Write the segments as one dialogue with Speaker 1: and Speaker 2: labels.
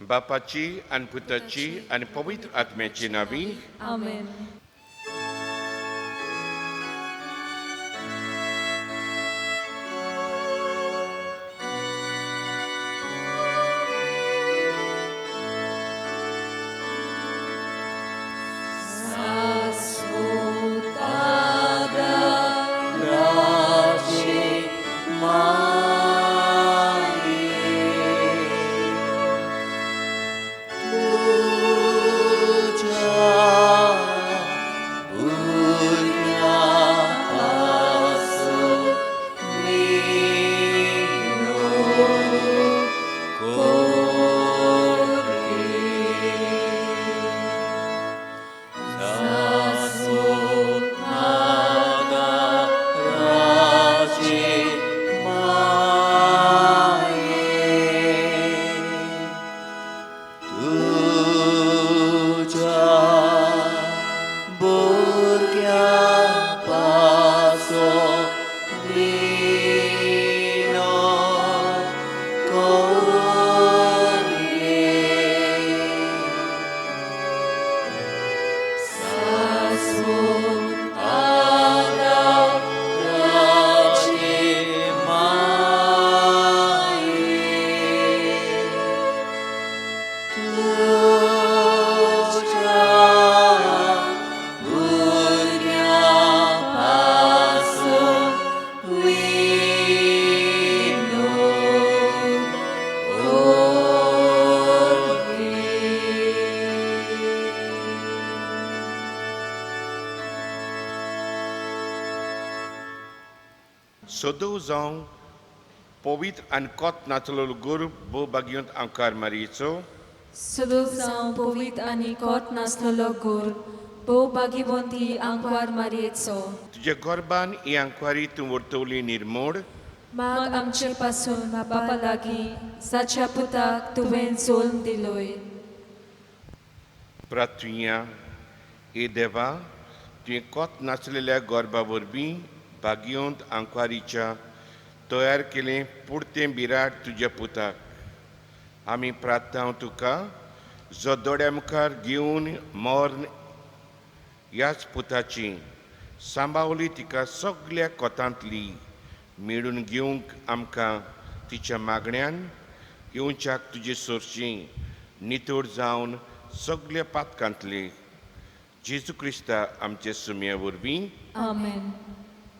Speaker 1: बापाची आणि पुताची आणि पवित्र आत्म्याची नावी.
Speaker 2: आमेन.
Speaker 1: Sodo zawn powit an kot natolol gur bo bagyont ankar marico.
Speaker 2: Sudug जाऊन पवित आणि कोट नासलेलो गोर भोव भागीवंती आंकवार मारयेचो
Speaker 1: तुझे गोरबान ही अंकवारी तूं वर्तवली निर्मोड.
Speaker 2: माग आमचे पासून बापा लागीं साच्या पुताक तुवें जोल्म दिलोय.
Speaker 1: प्रार्थुया हे देवा तुवें कोत नासलेल्या गोरबा वरवीं बागयोंत आंकवारीच्या तयार केलें पुरतें बिराड तुज्या पुताक आमी प्रार्थना तुका जो दोड्या मुखार घेवन मोर्न ह्याच पुताची सांबावली तिका सगळ्या कोतांतली मेळून घेवंक आमकां तिच्या मागण्यांन येवच्याक तुजे सोरशीं नितोड जावन सगळ्या पातकांतले जेजू क्रिस्ता आमचे सुमया वरवीं.
Speaker 2: आमेन.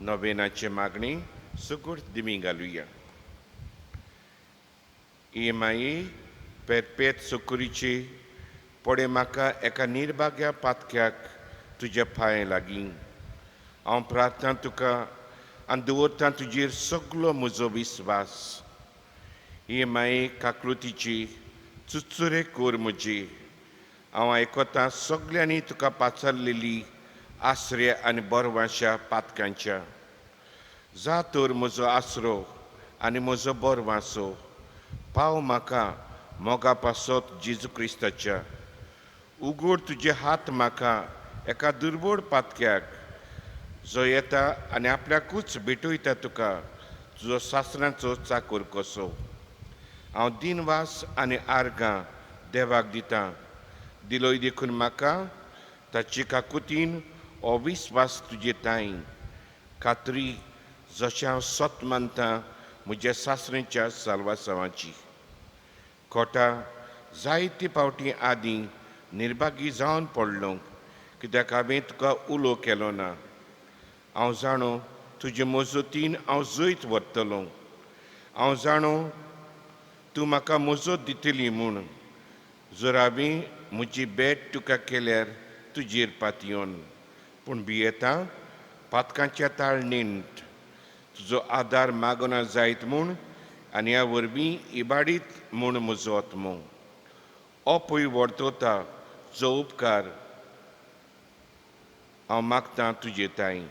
Speaker 1: नोवेनाचे मागणी सुगूर दिमी घालुया. हे माये पेरपेत सुकुरीची पडे म्हाका एका निर्भाग्या पातक्याक तुज्या पांय लागीं. हांव प्रार्थना तुका आनी दवरतां तुजेर सगळो म्हजो विस्वास. हे माये काकृतीची चुचुरे कोर म्हजी. हांव आयकतां सगळ्यांनी तुका पाचारलेली आश्रय आनी बोरवांशा पातकांच्या. जा तर म्हजो आसरो आनी म्हजो बोरवांसो पाव म्हाका मोगा पासत जेजू क्रिस्ताच्या. उगड तुजे हात म्हाका एका दुर्बळ पातक्याक जो येता आनी आपल्याकूच भेटयता तुका तुजो सासणाचो चाकर कसो. हांव दिनवास आनी आर्गां देवाक दितां. दिलोय देखून म्हाका ताची काकुतीन हो विस्वास तुजे ताई खात्री जशें हांव सत मानतां म्हज्या सासणेच्या साल्वासावाची. खोटा जायते फावटी आदीं निर्भागी जावन पडलो कित्याक हांवें तुका उलो केलो ना. हांव जाणो तुजे मजतीन हांव जैत व्हरतलों. हांव जाणो तूं म्हाका मजत दितली म्हूण. जर हांवें म्हजी भेट तुका केल्यार तुजेर पातयोन पूण भियेतां पातकांच्या ताळणेंत तुजो आदार मागना जायत म्हूण आनी ह्या वरवीं इबाडीत म्हूण म्हजो आत्मो. हो पळय वर्तवता जो उपकार हांव मागतां तुजे ताई.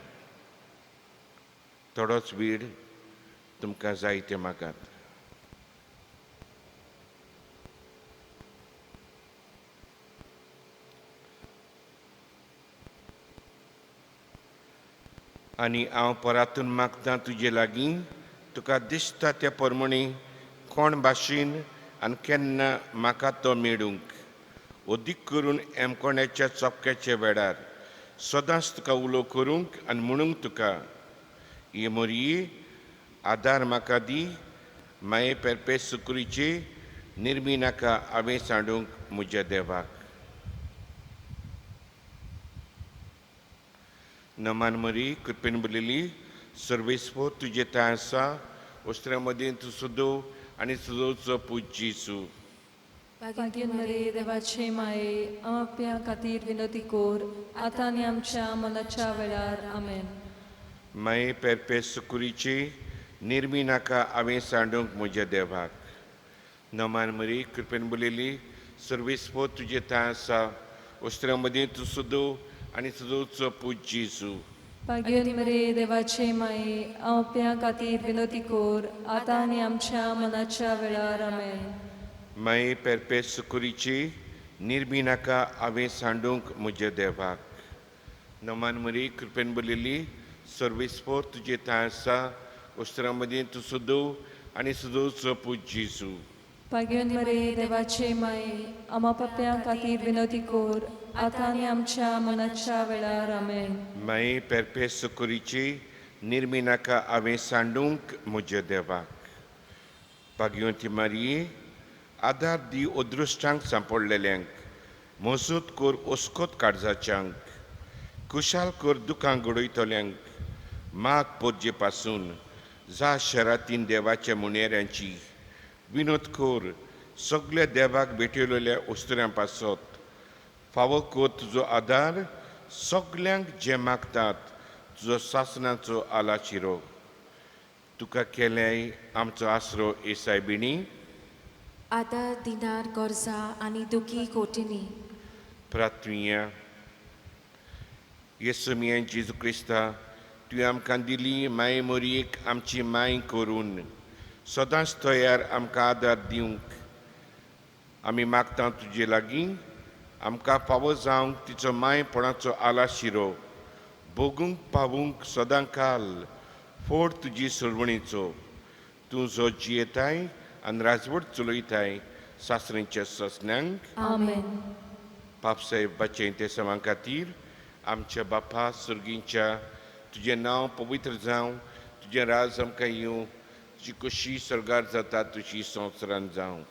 Speaker 1: थोडोच वेळ तुमकां जाय तें मागात. आनी हांव परातून मागतां तुजे लागीं तुका दिसता त्या प्रमाणे कोण भाशेन आनी केन्ना म्हाका तो मेळूंक. अदीक करून एमकोण्याच्या चपक्याचे वेळार सदांच तुका उलो करूंक आनी म्हणूंक तुका. ये मोरये आदार म्हाका दी, माये पेरपे सुकुरीची निर्मी नाका हांवें सांडूंक म्हज्या देवाक. नमान मरी कृपेन बरलेली सर्वेस्पो तुजे तां आसा, वस्त्रा मदीं तूं सुदो आनी सुदोचो पूज जेसू.
Speaker 2: भाग्यवान मरे देवाचे माये आमच्या खातीर विनंती कोर आतां आनी आमच्या मनाच्या वेळार आमेन.
Speaker 1: माये पेरपे सुकुरीची निर्मी नाका हांवें सांडूंक म्हज्या देवाक. नमान मरी कृपेन बरलेली सर्वेस्पो तुजे तां आसा, वस्त्रा मदीं तूं सुदो आनी सुदोचो पूज जेसू.
Speaker 2: भाग्यवान मरे देवाचे माये आमच्या खातीर विनंती कोर आतां आनी आमच्या मनाच्या वेळार आमेन.
Speaker 1: माये पेरपे सुकुरीची निर्मी नाका हांवें सांडूंक म्हज्या देवाक. नमान मरी कृपेन बरलेली सर्वेस्पो तुजे तां आसा, वस्त्रा मदीं तूं सुदो आनी सुदोचो पूज जेसू.
Speaker 2: भाग्यवान मरे देवाचे माये आमच्या खातीर विनंती कोर आतां आनी आमच्या मनाच्या वेळार आमेन.
Speaker 1: माये पेरपे सुकुरीची निर्मी नाका हांवें सांडूंक म्हज्या देवाक. भाग्यवंती मारये आदार दी अदृश्टांक सांपडलेल्यांक, मजूत कोर ओस्कोत काळजाच्यांक, कुशाल कोर दुखांक घडयतल्यांक, माग पोरजे पासून जा शरातीन देवाच्या मुनेऱ्यांची, विनोद कोर सगळ्या देवाक भेटयलेल्या उस्तऱ्यां पासत, फावो कोर तुजो आदार सगल्यांक जे मागतात, तुजो सासणाचो आलाशिरो. तुका केल्याय आमचो आसरो येसाय बिणी.
Speaker 3: आदार दिनार गोरजा आनी दुखी कोटिनी.
Speaker 1: प्रार्थुया येसू मियें जेजू क्रिस्ता, तुवें आमकां दिली माये मोरयेक आमची माय करून सदांच तयार आमकां आदार दिवंक. आमी मागता तुजे लागीं आमकां फावो जावंक तिचो मायपणाचो आलाशिरो भोगूंक पावूंक सदां काल फोड तुजी सरवणीचो. तूं जो जियेताय आनी राजवट चलयताय सासरेंच्या ससन्यांक.
Speaker 2: आमेन.
Speaker 1: पापसाहेब बच्चें ते सवां खातीर आमच्या बापा सुर्गींच्या तुजें नांव पवित्र जावं, तुजें राज आमकां येवं, तुजी कशी सरगार जाता तुजी संवसारान जावं.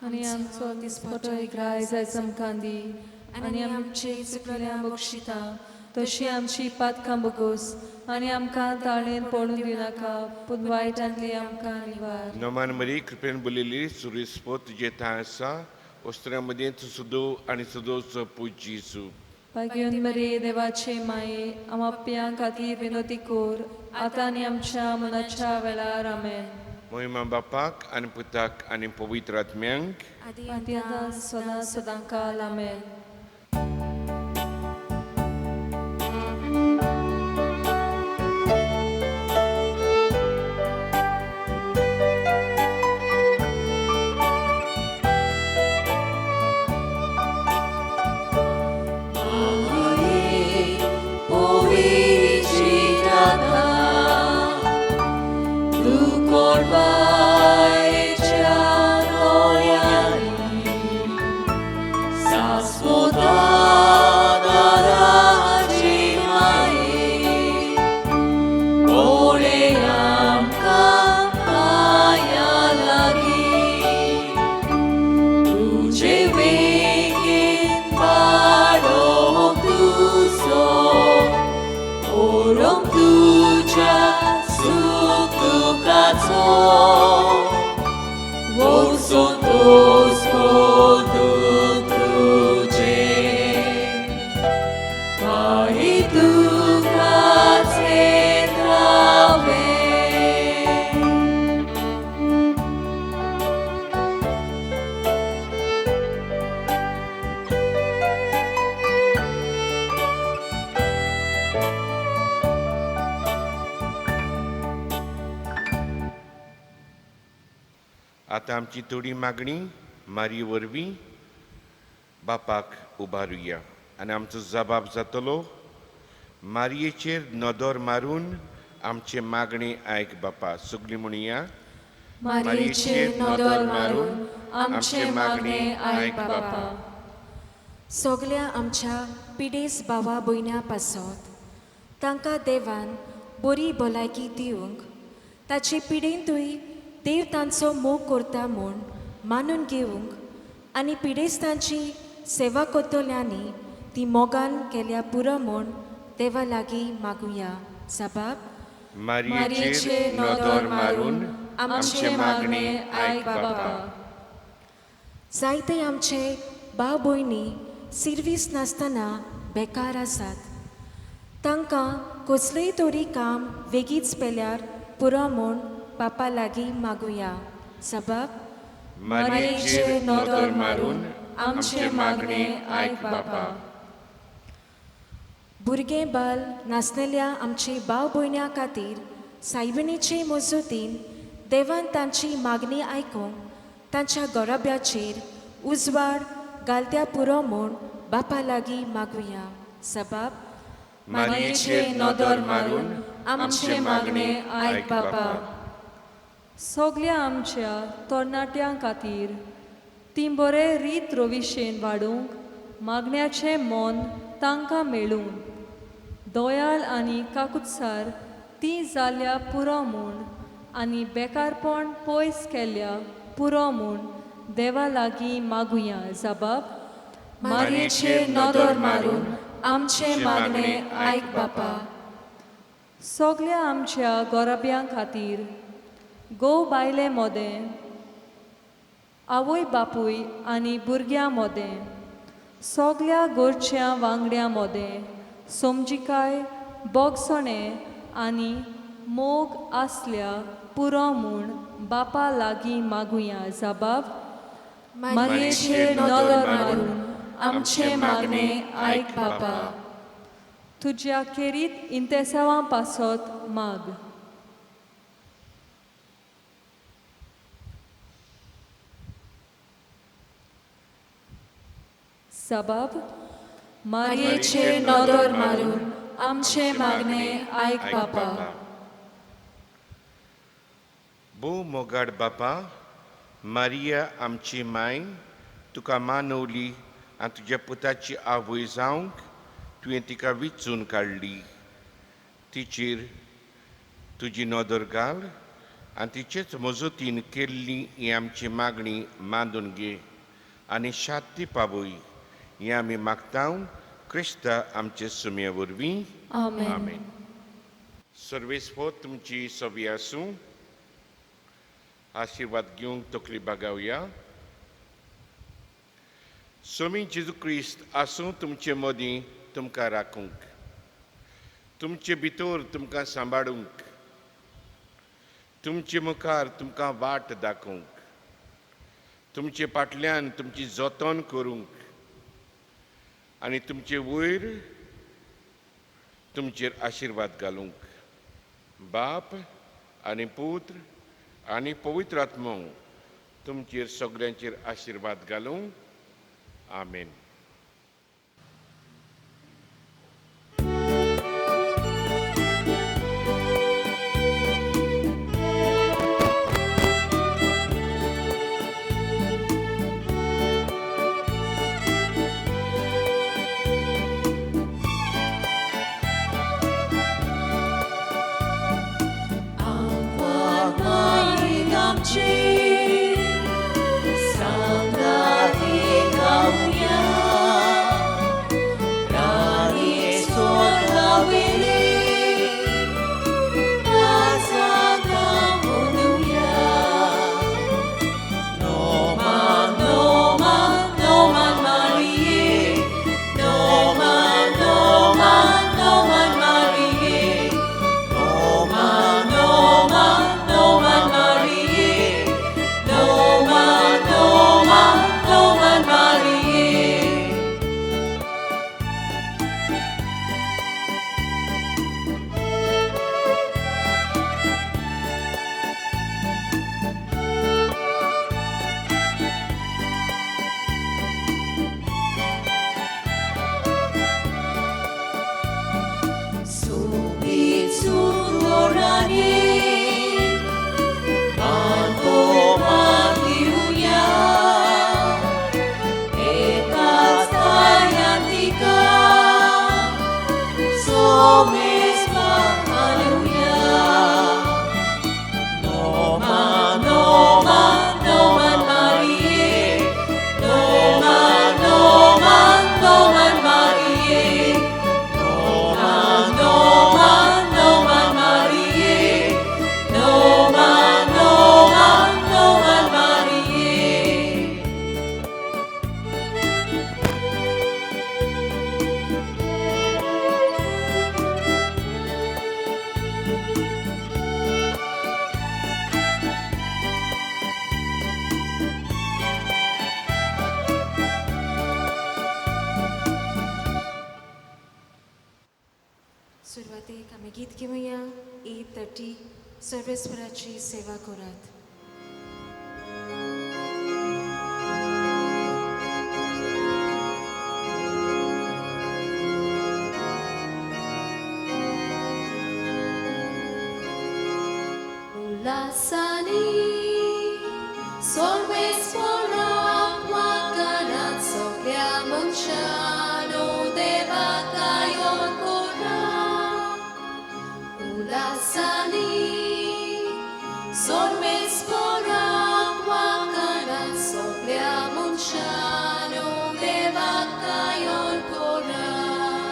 Speaker 2: आनी आमचो दिसपटो इकराय जायच आमकां दी, आनी आमची चुकलेल्या बक्षिता तशी आमची पातकां बगोस, आनी आमकां ताळेन पडून दिनाका, पूण वायटांतली आमकां निवार.
Speaker 1: नमान मरी कृपेन बरलेली सुरेस्पो तुजे तां आसा, वस्त्रा मदीं तूं सुदो आनी सुदोचो पूज जेसू.
Speaker 2: भाग्यवान मरे देवाचे माये आमच्या खातीर विनंती कोर आतां आनी आमच्या मनाच्या वेळार आमेन.
Speaker 1: महिमा बापाक आनी पुताक आनी पवित्र आत्म्यांक.
Speaker 2: आदी आतां सदां सदांकाल आमेन.
Speaker 1: आतां आमची थोडी मागणी मारये वरवीं बापाक उबारुया आनी आमचो जबाब जातलो. मारयेचेर नदर मारून आमचे मागणी आयक बापा. सगळीं म्हणुया.
Speaker 2: मारयेचेर नदर मारून आमचे मागणे आयक बापा.
Speaker 3: सगल्या आमच्या पिडेस भावा भयण्या पासत तांकां देवान बरी भलायकी दिवंक ताचे पिडेंतूय देव तांचो मोग करता म्हूण मानून घेवंक आनी पिडेस्तांची सेवा कोतोल्यांनी ती मोगान केल्या पुरो म्हूण देवा लागीं मागुया. साबाब
Speaker 1: मारयेचेर नदर मारून आमचे मागणे आयक बापा.
Speaker 3: जायते आमचे भाव भयणी सिर्वीस नासतना बेकार आसात. तांकां कसलेय तरी काम वेगीच पेल्यार पुरो म्हूण बापा लागीं मागुया. साबाब
Speaker 1: मारयेचेर नदर मारून आमचे मागणे आयक बापा.
Speaker 3: भुरगे बाल नासलेल्या आमचे भाव भयण्यां खातीर सायबिणीचे मजतीन देवान तांची मागणी आयकूंक तांच्या गरोब्याचेर उजवाड घालत्या पुरो म्हूण बापा लागीं मागुया. साबाब
Speaker 2: मारयेचेर नदर मारून आमचे मागणे आयक बापा. सगल्या आमच्या तरणाट्यां खातीर ती बरे रीत रोविशेन वाडूंक मागण्याचें मन तांकां मेळून दोयाल आनी काकुत्सार ती जाल्या पुरो म्हूण आनी बेकारपण पयस केल्या पुरो म्हूण देवा लागीं मागुया. जबाब मारयेचेर नदर मारून आमचे मागणे आयक बापा. सगल्या आमच्या गरोब्यां खातीर गोव बायले मोदें आवय बापूय आनी भुरग्यां मोदें सगल्या गोरच्या वांगड्यां मोदें समजिकाय बोगसणें आनी मोग आसल्या पुरो म्हूण बापा लागीं मागुया. जबाब मारयेचेर नदर मारून आमचे मागणे आयक बापा. तुज्या खेरीत इंतेसावां पासत माग. जबाब मारयेचेर नदर मारून आमचे मागणे आयक बापा.
Speaker 1: भोव मोगाड बापा, मारिया आमची माय, तुका मानवली आनी तुज्या पुताची आवय जावंक तुवें तिका विचून काडली. तिचेर तुजी नदर घाल आनी तिचेच मजतीन केल्ली ही आमची मागणी मांडून घे आनी शांती पावय. हें आमी मागता क्रिस्ता आमचे सुमये वरवीं.
Speaker 2: आमेन.
Speaker 1: सर्वेस्पो तुमची सवी आसूं. आशिर्वाद घेवंक तकली बागावया. स्वामी जेजू क्रिस्त आसूं तुमचे मदीं तुमकां राखूंक, तुमचे भितर तुमकां सांबाळूंक, तुमचे मुखार तुमकां वाट दाखोवंक, तुमचे फाटल्यान तुमची जतन करूंक आनी तुमचे वयर तुमचेर आशिर्वाद घालूंक. बाप आनी पुत्र आनी पवित्र आत्मो तुमचेर सगळ्यांचेर आशिर्वाद घालूं. आमेन.
Speaker 3: एक आमी गीत घेवया 8:30 सर्वेस्पराची सेवा करात.
Speaker 2: Ulasani, sormes porak makanan sokya munshano deva kayon korak. Ulasani, sormes porak makanan sokya munshano deva kayon korak.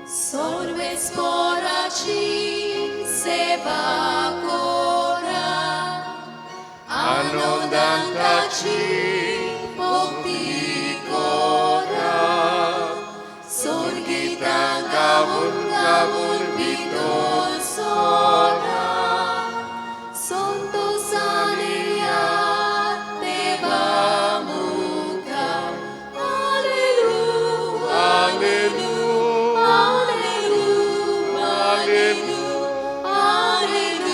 Speaker 2: Sormes porachi seva kora anondantachi bhakti kora sorgita gavur gavur bitor sora sontosaniya deva mukha hallelujah hallelujah hallelujah hallelujah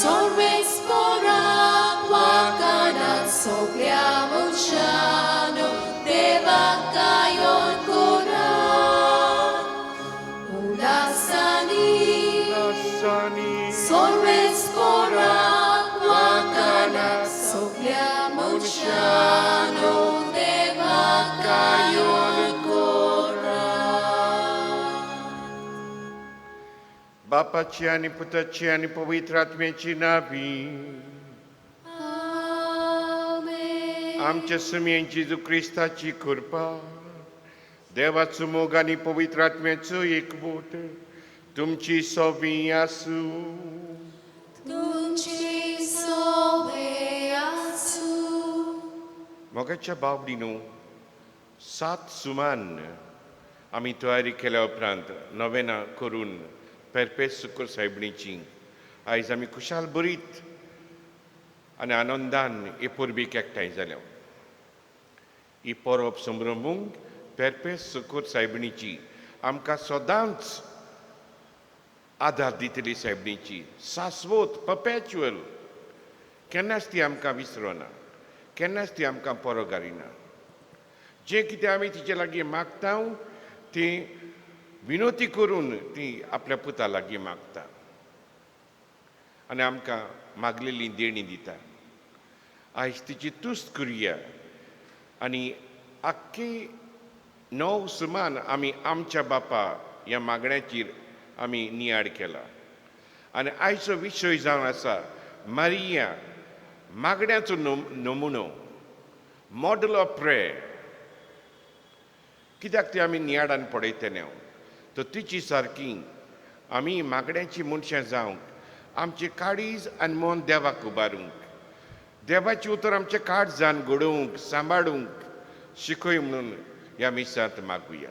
Speaker 2: Sorves porak wakanan sogliamo ciano deva kayon koran ulasani sorves porak wakanan sogliamo ciano deva kayon koran.
Speaker 1: बापाची आणि पुत्राची आणि पवित्र आत्म्याची नावी
Speaker 2: Amen.
Speaker 1: आमच्या सुमयेन जेजू क्रिस्ताची कृपा देवाचो मोग आणि पवित्र आत्म्याचो एकवट तुमची सोबी आसू.
Speaker 2: तुमची सोबे आसू.
Speaker 1: मोगाच्या बावडीनो 7 सुमान आमी तयारी केल्या उपरांत नवेना करून पेरपेस सुकर सायबणीची आयज आमी खुशाल बरीत आनी आनंदान हे परबीक एकठांय जाल्या. ही परब संभ्रमूंक पेरपेस सुकर सायबणीची आमकां सदांच आदार दितली सायबणीची शाश्वत परपॅच्युअल केन्नाच ती आमकां विसरना केन्नाच ती आमकां परो घालिना. जें कितें आमी तिचे लागीं मागता ती विनोती करून ती आपल्या पुता लागीं मागता आनी आमकां मागलेली देणी दिता. आयज तिची तुस्त करुया आनी आख्खी 9 सुमान आमी आमच्या बापा ह्या मागण्याचेर आमी नियाळ केला आनी आयचो विशय जावन आसा मारिया मागण्याचो नमुनो मॉडल ऑफ प्रेयर. कित्याक ती आमी नियाळान पळयतले तर तिची सारकी आमी मागण्याची मनशां जावंक आमचे काळीज आनी मन देवाक उबारूंक देवाची उतर आमचे काट जावन घडोवंक सांबाळूंक शिकय म्हणून ह्या मिसांत मागुया.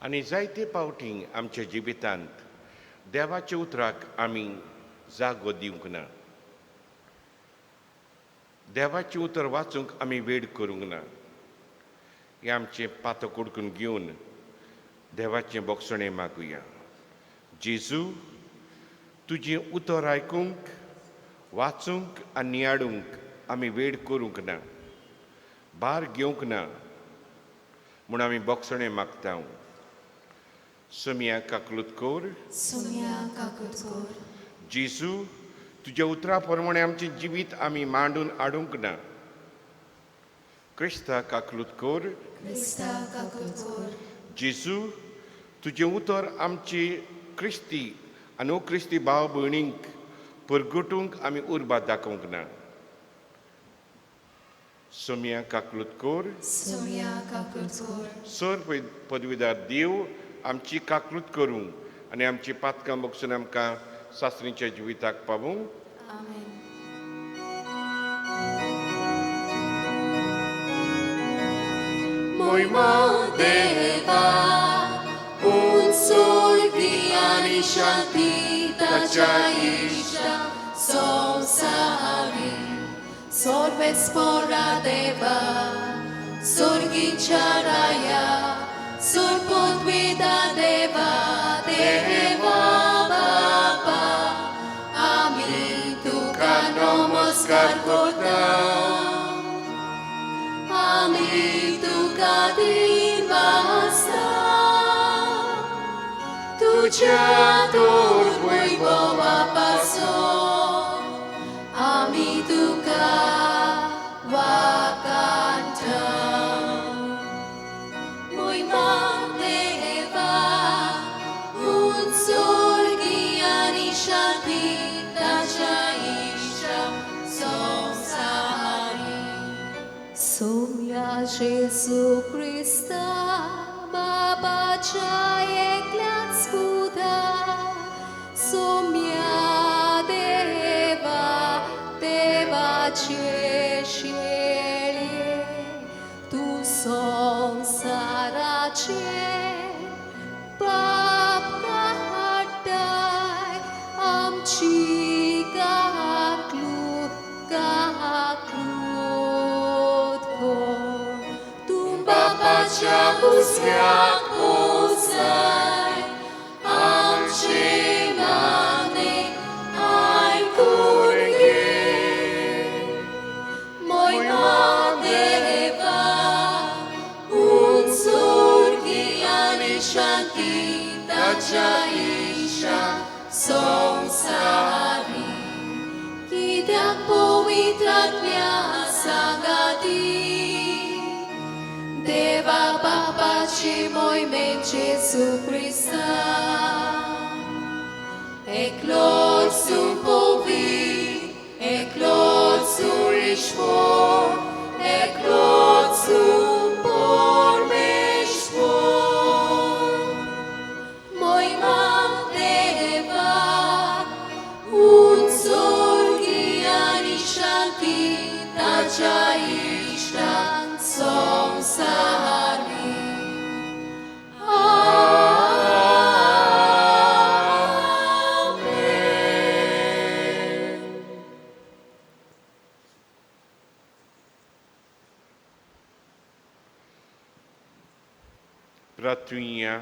Speaker 1: आनी जायते पावटी आमच्या जिवितांत देवाच्या उतराक आमी जागो दिवंक ना. देवाचें उतर वाचूंक आमी वेळ करूंक ना. हे आमचें पातो कुडकून घेवन देवाचें बोगसणें मागुया. जेजू तुजें उतर आयकूंक वाचूंक आनी नियाळूंक आमी वेळ करूंक ना भार घेवंक ना म्हूण आमी बोगसणें मागता. सोम्या काकलूत कोर जेजू तुज्या उतरा प्रमाणे आमचें जिवीत आमी मांडून हाडूंक ना. क्रिस्ता काकलूत कोर जेजू तुजें उतर आमची क्रिस्ती आनी क्रिस्ती भाव भयणींक परगटूंक आमी उर्बा दाखोवंक ना. सोम्या काकलूत कोर सर पदवीदार देव आमची काकलूत करूंक आनी आमची पातकां बगसून आमकां सासरीच्या जिविताक पावूंक.
Speaker 2: Amen. मोहिमा देवा उंचुळगी आणि शांती ताच्या इष्टा संसारी सर्वेस्परा देवा स्वर्गीच्या राया सुरपृथ्वीदा देवा देवा बापा आम्ही तुका नमस्कार करता आम्ही तुका दिवासा तुझ्या तोर वैभवापासून आम्ही तुका वाकांता मोहिमा देवा उंचुळगी आणि शांती ताच्या इष्टा संसारी सोम्या जेसू ख्रिस्ता बाबाच्या एकल्याच पुता सोम्या देवा देवाचे शेळे तू संसाराचे पाप काढताय आमची गाकलूत कर तू बापाच्या हुसक्यात पोचाय आमचे मागणे ऐकून घे मोहिमा देवा उंचुळगी आणि शांती ताच्या इष्टा संसारी कित्याक पवित्रात्म्या सांगाती देवा बापाची मोहिमेन जेसू ख्रिस्ता एकलोच तूं पवित्र एकलोच तूं ईश्वर एकलोच तूं परमेश्वर मोहिमा देवा उंचुळगी आणि शांती ताच्या इष्टा संसारी
Speaker 1: प्रार्थुया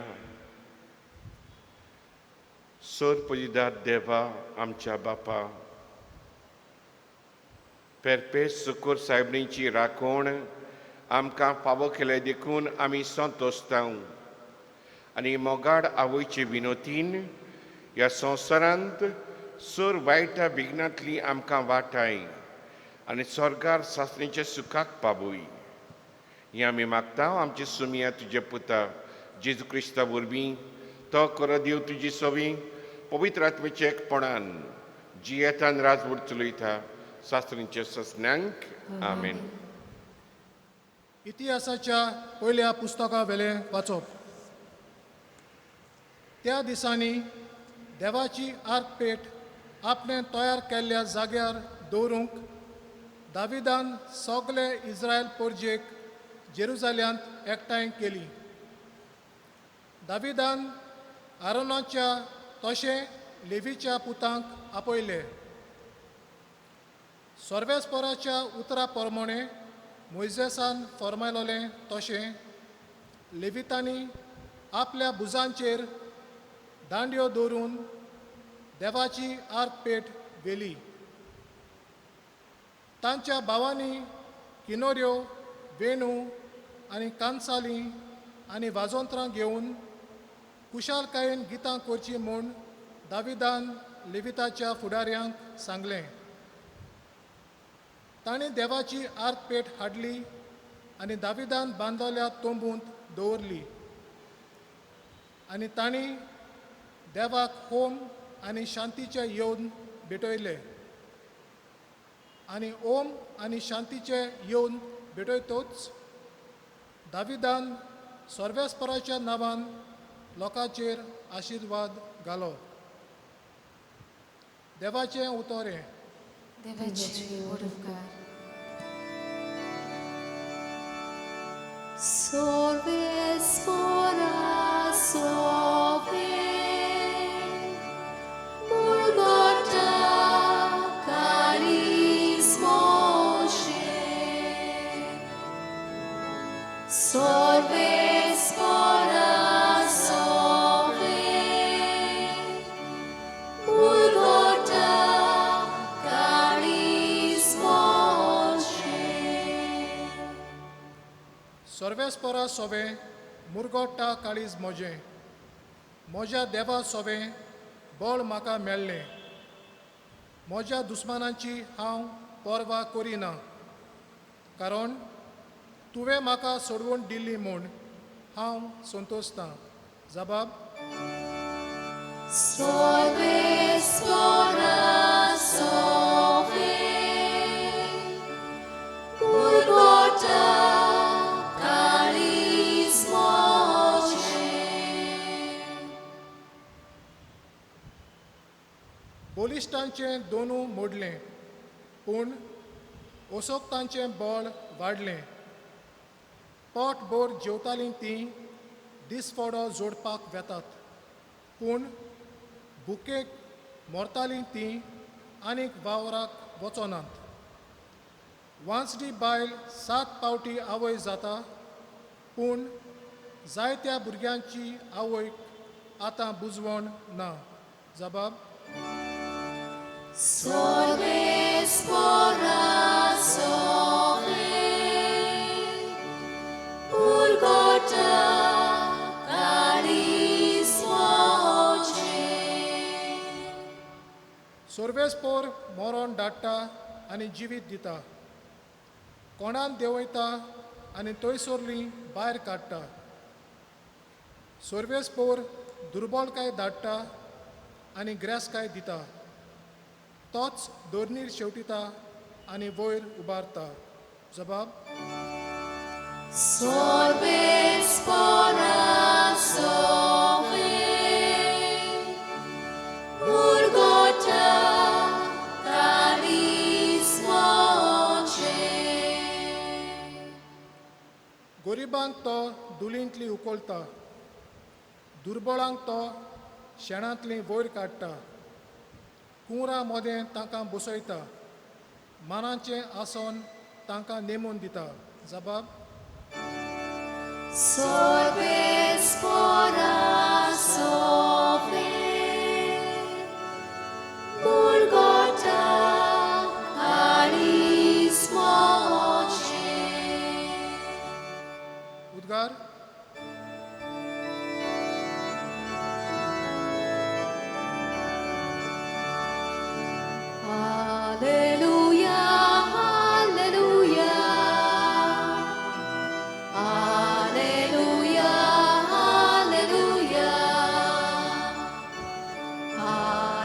Speaker 1: सोरपयदार देवा आमच्या बापा पेरपेस सुकूर साहेबणीची राखण आमकां फावो केले देखून आमी संतोश्तांव आनी मोगाड आवयचे विनोतीन ह्या संवसारांत सोर वायटा विघ्नांतली आमकां वाटाय आनी स्वर्गार सासणेच्या सुखाक पावय ही आमी मागता आमची सुमिया तुजे पुता जेजू क्रिस्ता वरवीं तो करो देव तुजी सोवी पवित्र आत्मेच्या एकपणान जियेतान राजवट चलयता सासणेच्या ससन्यांक आमेन.
Speaker 4: इतिहासाच्या पयल्या पुस्तका वेले वाचप. त्या दिसांनी देवाची आर्क पेट आपणे तयार केल्ल्या जाग्यार दवरूंक दाविदान सगळे इस्रायल पोरजेक जेरुजाल्यांत एकठांय केली. दाविदान आरोनाच्या तशें लेवीच्या पुतांक आपयले. सर्वेस्पराच्या उतरा प्रमाणे मोइजेसान फर्मायलोलें तशें लेवितांनी आपल्या भुजांचेर दांड्यो दवरून देवाची आर्क पेट व्हेली. तांच्या भावांनी किनोऱ्यो वेणू आनी कांसालीं आनी वाजोंत्रां घेवन कुशालकायेन गितां करचीं म्हूण दाविदान लेविताच्या फुडाऱ्यांक सांगलें. ताणें देवाची आर्क पेट हाडली आनी दाविदान बांदलेल्या तोंबूंत दवरली आनी तांणी देवाक होम आनी शांतीचे येवन भेटयले आनी ओम आनी शांतीचे येवन भेटयतोच दाविदान सर्वेस्पराच्या नांवान लोकांचेर आशिर्वाद घालो. देवाचें उतोरें.
Speaker 3: देवाचे वडकार.
Speaker 2: Sorves fora sove, Mulgota caris Moshe. Sorves fora sove, Mulgota caris Moshe.
Speaker 4: सर्वेस्परा सोवे मुरगोट्टा काळीज मोजे म्हज्या देवा सोवे बळ म्हाका मेळ्ळें म्हज्या दुस्मानांची हांव परवा करिना कारण तुवें म्हाका सोडवून दिल्ली म्हूण हांव संतोसतां जबाब
Speaker 2: Sorves fora sove, Mulgota caris Moshe.
Speaker 4: बोलिश्टांचें दोनू मोडलें पूण ओसोकतांचें बळ वाडलें पोटभर जेवतालीं तीं दिसफोडो जोडपाक वेतात पूण भुकेक मोरतालीं तीं आनीक वावराक वचोनात वांसडी बायल 7 पावटी आवय जाता पूण जायत्या भुरग्यांची आवयक आतां बुजवण ना जबाब
Speaker 2: Sorves fora sove, Mulgota caris Moshe.
Speaker 4: सोर्वेस्पोर मोरोन धाडटा आनी जिवीत दिता कोणान देंवयता आनी थंयसरलीं भायर काडटा सोर्वेस्पोर दुर्बळकाय धाडटा आनी ग्रेसकाय दिता तोच दोरनीर शेवटिता आनी वयर उबारता जबाब
Speaker 2: Sorves fora sove, Mulgota caris Moshe.
Speaker 4: गोरिबांक तो दुलींतली उखलता दुर्बळांक तो शेणांतली वयर काडटा कुंवरां मोदें तांकां बसयता मानाचें आसन तांकां नेमून दिता जबाब
Speaker 2: Sorves fora sove, Mulgota caris Moshe.
Speaker 4: उद्गार
Speaker 2: Hallelujah, hallelujah. Hallelujah, hallelujah.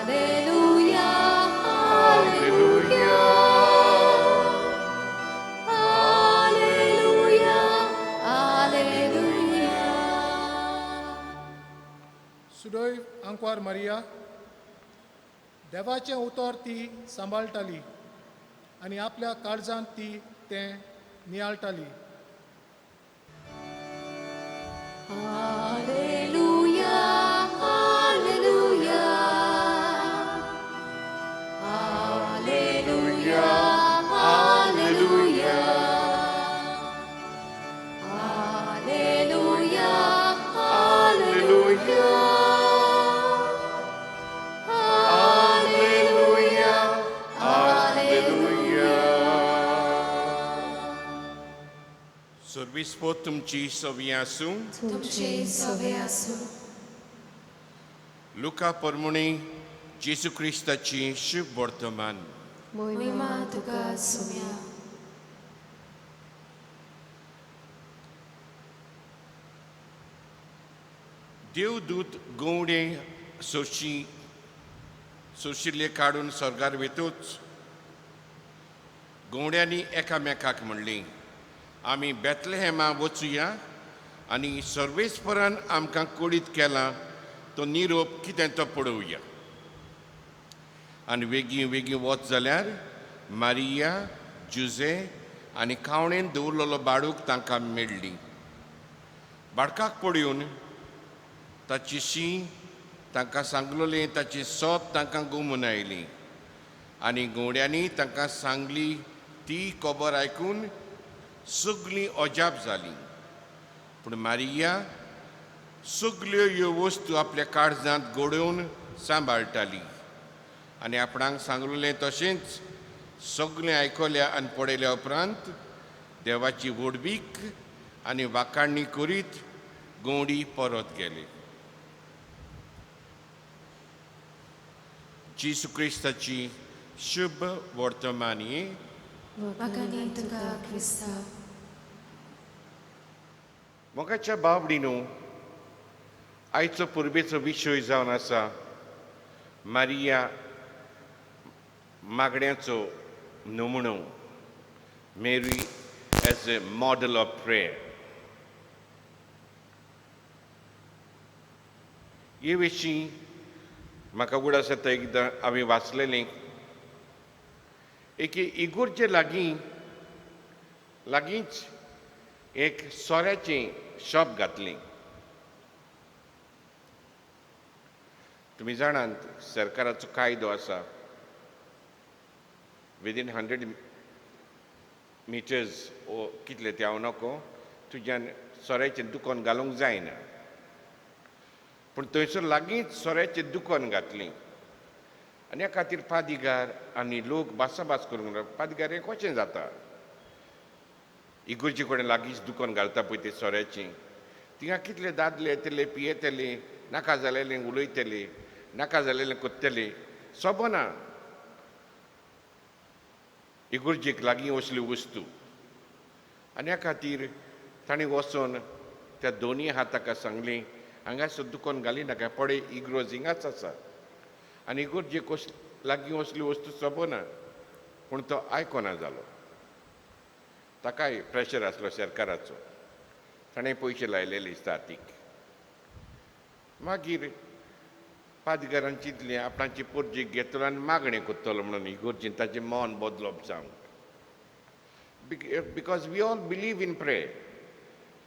Speaker 2: Hallelujah, hallelujah. Hallelujah, hallelujah.
Speaker 4: सुडोय आंकवार मारिया देवाचें उतर ती सांबाळटाली आनी आपल्या काळजांत ती तें नियाळटाली
Speaker 2: Hallelujah, hallelujah. Hallelujah, hallelujah. Hallelujah, hallelujah.
Speaker 1: Sorvispo तुमची सवी आसूं
Speaker 2: तुमचे सवे आसूं
Speaker 1: लुका परमुणी जेसू क्रिस्ताची शुभ वर्तमान
Speaker 2: महिमा तुका सुम्या
Speaker 1: देवदूत गवडे सोशिल्ले काडून स्वर्गार वेतूच गवड्यांनी एकामेकाक म्हणली आमी बेतलेहेमा वचुया आनी सर्वेस्परान आमकां कोडीत केला तो निरोप कितें तो पळोवया आनी वेगीं वेगीं वच जाल्यार मारिया जुजे आनी कावणेन दवरलेलो बाळूक तांकां मेळ्ळी बाळकाक पळून ताची शीं तांकां सांगलोलें ताची सोत तांकां गुमून आयली आनी घोड्यांनी तांकां सांगली ती खबर आयकून सगळीं अजाप जालीं. पूण मारिया सगल्यो ह्यो वस्तू आपल्या काळजांत घडोवन सांबाळटाली आनी आपणाक सांगलोलें तशेंच सगळें आयकल्या आनी पळयल्या उपरांत देवाची व्हडवीक आनी वाखाणणी करीत घोडी परत गेली. जेसू क्रिस्ताची शुभ वर्तमानी
Speaker 3: वखाणी तुका क्रिस्ता.
Speaker 1: मोगाच्या बावडीनो, आयचो पुर्बेचो विशय जावन आसा मारिया मागण्याचो नमुणो, Mary as a model of prayer. हे विशीं म्हाका उगड आसा थंय एकदां हांवें वाचलेलें. एक इगोर्जे लागींच एक सोऱ्याचें शॉप घातलें. तुमी जाणात सरकाराचो कायदो आसा, विदीन 100 मिटर्स ओ कितले ते हांव नको तुज्यान सोऱ्याचें दुकान घालूंक जायना. पूण थंयसर लागींच सोऱ्याचें दुकान घातलें आनी ह्या खातीर पादिगार आनी लोक भासाभास करूंक लागले. पादिगार हें कशें जाता? इगोर्जे कडेन लागींच दुकान घालता पळय तें सोऱ्याचें, थिंगा कितले दादले येतले, पियेतले, नाका जालेलें उलयतले, नाका जालेलें कोत्तले, सोबना इगोर्जेक लागीं असल्यो वस्तू. आनी ह्या खातीर ताणें वचोन त्या दोनी हाताका सांगलें, हांगासर दुकान घाली नाका, पळय इग्रोज हिंगाच आसा. आनी इगोर्जेक लागीं असल्यो वस्तू सोबना. पूण तो आयकोना जालो. ताकाय प्रेशर आसलो सरकाराचो, ताणें पयशे लायलेले इस्तातीक. मागीर पादगारान चिंतलें आपणाची पोरजीक घेतलो आनी मागणें कोत्तलो म्हणून इगोर्जीन ताचें मन बदलप जावंक. Because we all believe in prayer.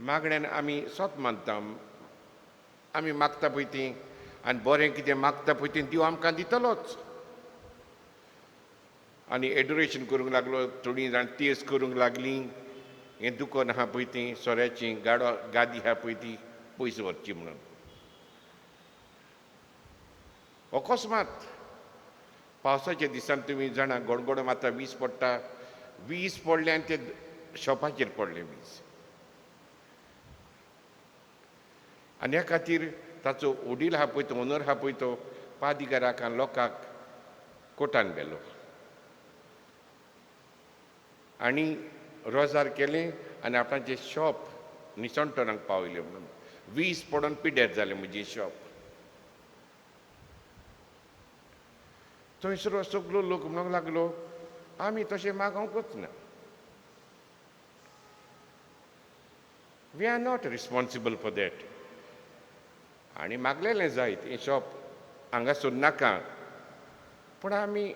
Speaker 1: मागण्यान आमी सोत मानता, आमी मागता पळय तीं आनी बरें कितें मागता पळय तें देव आमकां दितलोच. आनी एडोरेशन करूंक लागलो, थोडीं जाण तेस करूंक लागलीं, हें दुकान आहा पळय तें सोऱ्याचें, गादी आहा पळय ती पयस व्हरची म्हणून. अकस्मात पावसाच्या दिसान तुमी जाणा गडगडो माता, वीज पडटा, वीज पडले आनी ते शॉपाचेर पडलें वीज. आनी ह्या खातीर ताचो वडील आहा पळय तो, ओनर आहा पळय तो, पादिगाराक आनी लोकांक कोर्टान गेलो आनी रोजार केलें आनी आपणाचें शॉप निसणटोरांक पावयलें म्हणून. वीज पडोन पिड्ड्यार जालें म्हजें शॉप. थंयसर सगळो लोक म्हणूंक लागलो, आमी तशें मागोवंकूच ना. We are not responsible for that. आनी मागलेलें जायत हें शॉप हांगासर नाका, पूण आमी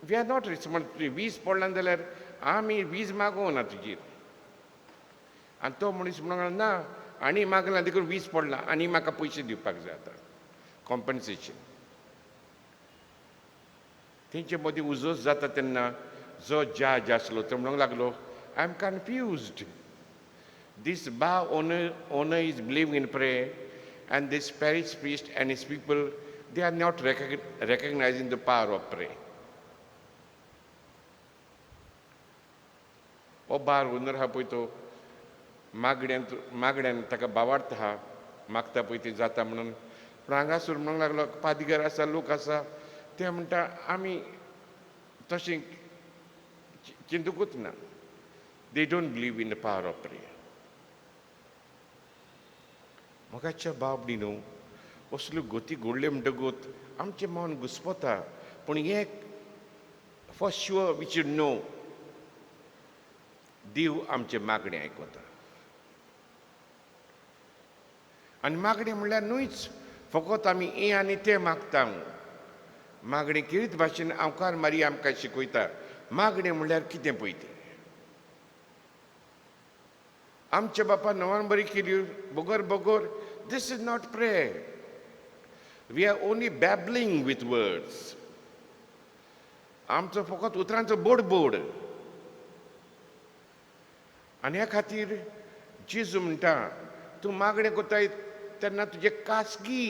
Speaker 1: वी आर नॉट रिस्पॉन्सिबल. वीज पडला जाल्यार आमी वीज मागोवं ना तुजेर. आनी तो मनीस म्हणूंक ना, आनी मागला देखून वीज पडला आनी म्हाका पयशे दिवपाक जाय आतां, कॉम्पन्सेशन. तेंचे मदीं उजोस जाता तेन्ना जो जज आसलो तो म्हणूंक लागलो, आय एम कन्फ्युज्ड. दीस बा owner is believe in prayer and this parish priest and his people, they are not recognizing the power of prayer. हो बार ओनर आहा पळय तो मागण्यान ताका बावार्थ आहा, मागता पळय ते जाता म्हणून. पूण हांगासर म्हणूंक लागलो, पादिगार आसा, लोक आसा, ते म्हणटा आमी तशें चिंतूकूच ना. They don't believe in the power of prayer. मोगाच्या बाबडीनो, असल्यो गोती घडल्यो म्हणटकूच आमचें मन घुस्पता. पूण हें for sure we should know, देव आमचे मागणें आयकता. आनी मागणें म्हणल्यार न्हूच फकत आमी हें आनी तें मागता. मागणें केळीत भाशेन अवकार मारी आमकां शिकयता. मागणें म्हणल्यार कितें पळय तें. आमच्या बापा नवान बरी केली Bogor Bogor. This is not prayer. We are only babbling with words. आमचो फकत उतरांचो बोड. आनी ह्या खातीर जेजू म्हणटा तूं मागणें कोत्ताय तेन्ना तुजे खासगी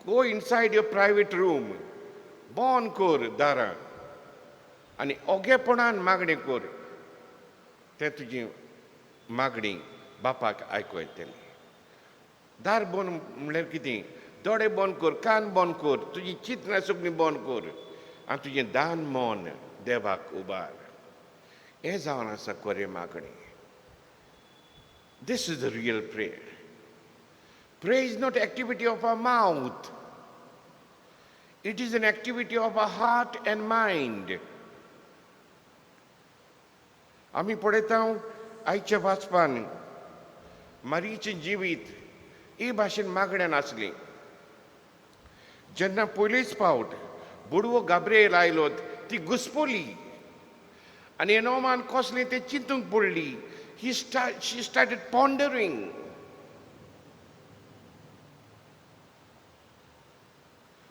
Speaker 1: गो इनसायड युअर प्रायवेट रूम, बंद कर दारां आनी ओगेपणान मागणें कर. तें तुजी मागणी बापाक आयकूं येतली. दार बंद म्हणल्यार कितें? दोळे बंद कर, कान बंद कर, तुजी चिंतनां सगळीं बंद कर आनी तुजें दान मन देवाक उबार. हें जावन आसा खरें मागणी. This is the real prayer. Prayer is not activity of our mouth. It is an activity of our heart and mind. आमी पळयता आयच्या वाचपान मारीचें जिवीत हे भाशेन मागण्यान आसलें. जेन्ना पयलीच फावट बुडवो गाब्रिएल आयलो ती घुस्पोली आनी एनोमान कसलें तें चिंतूंक पडली. She started pondering.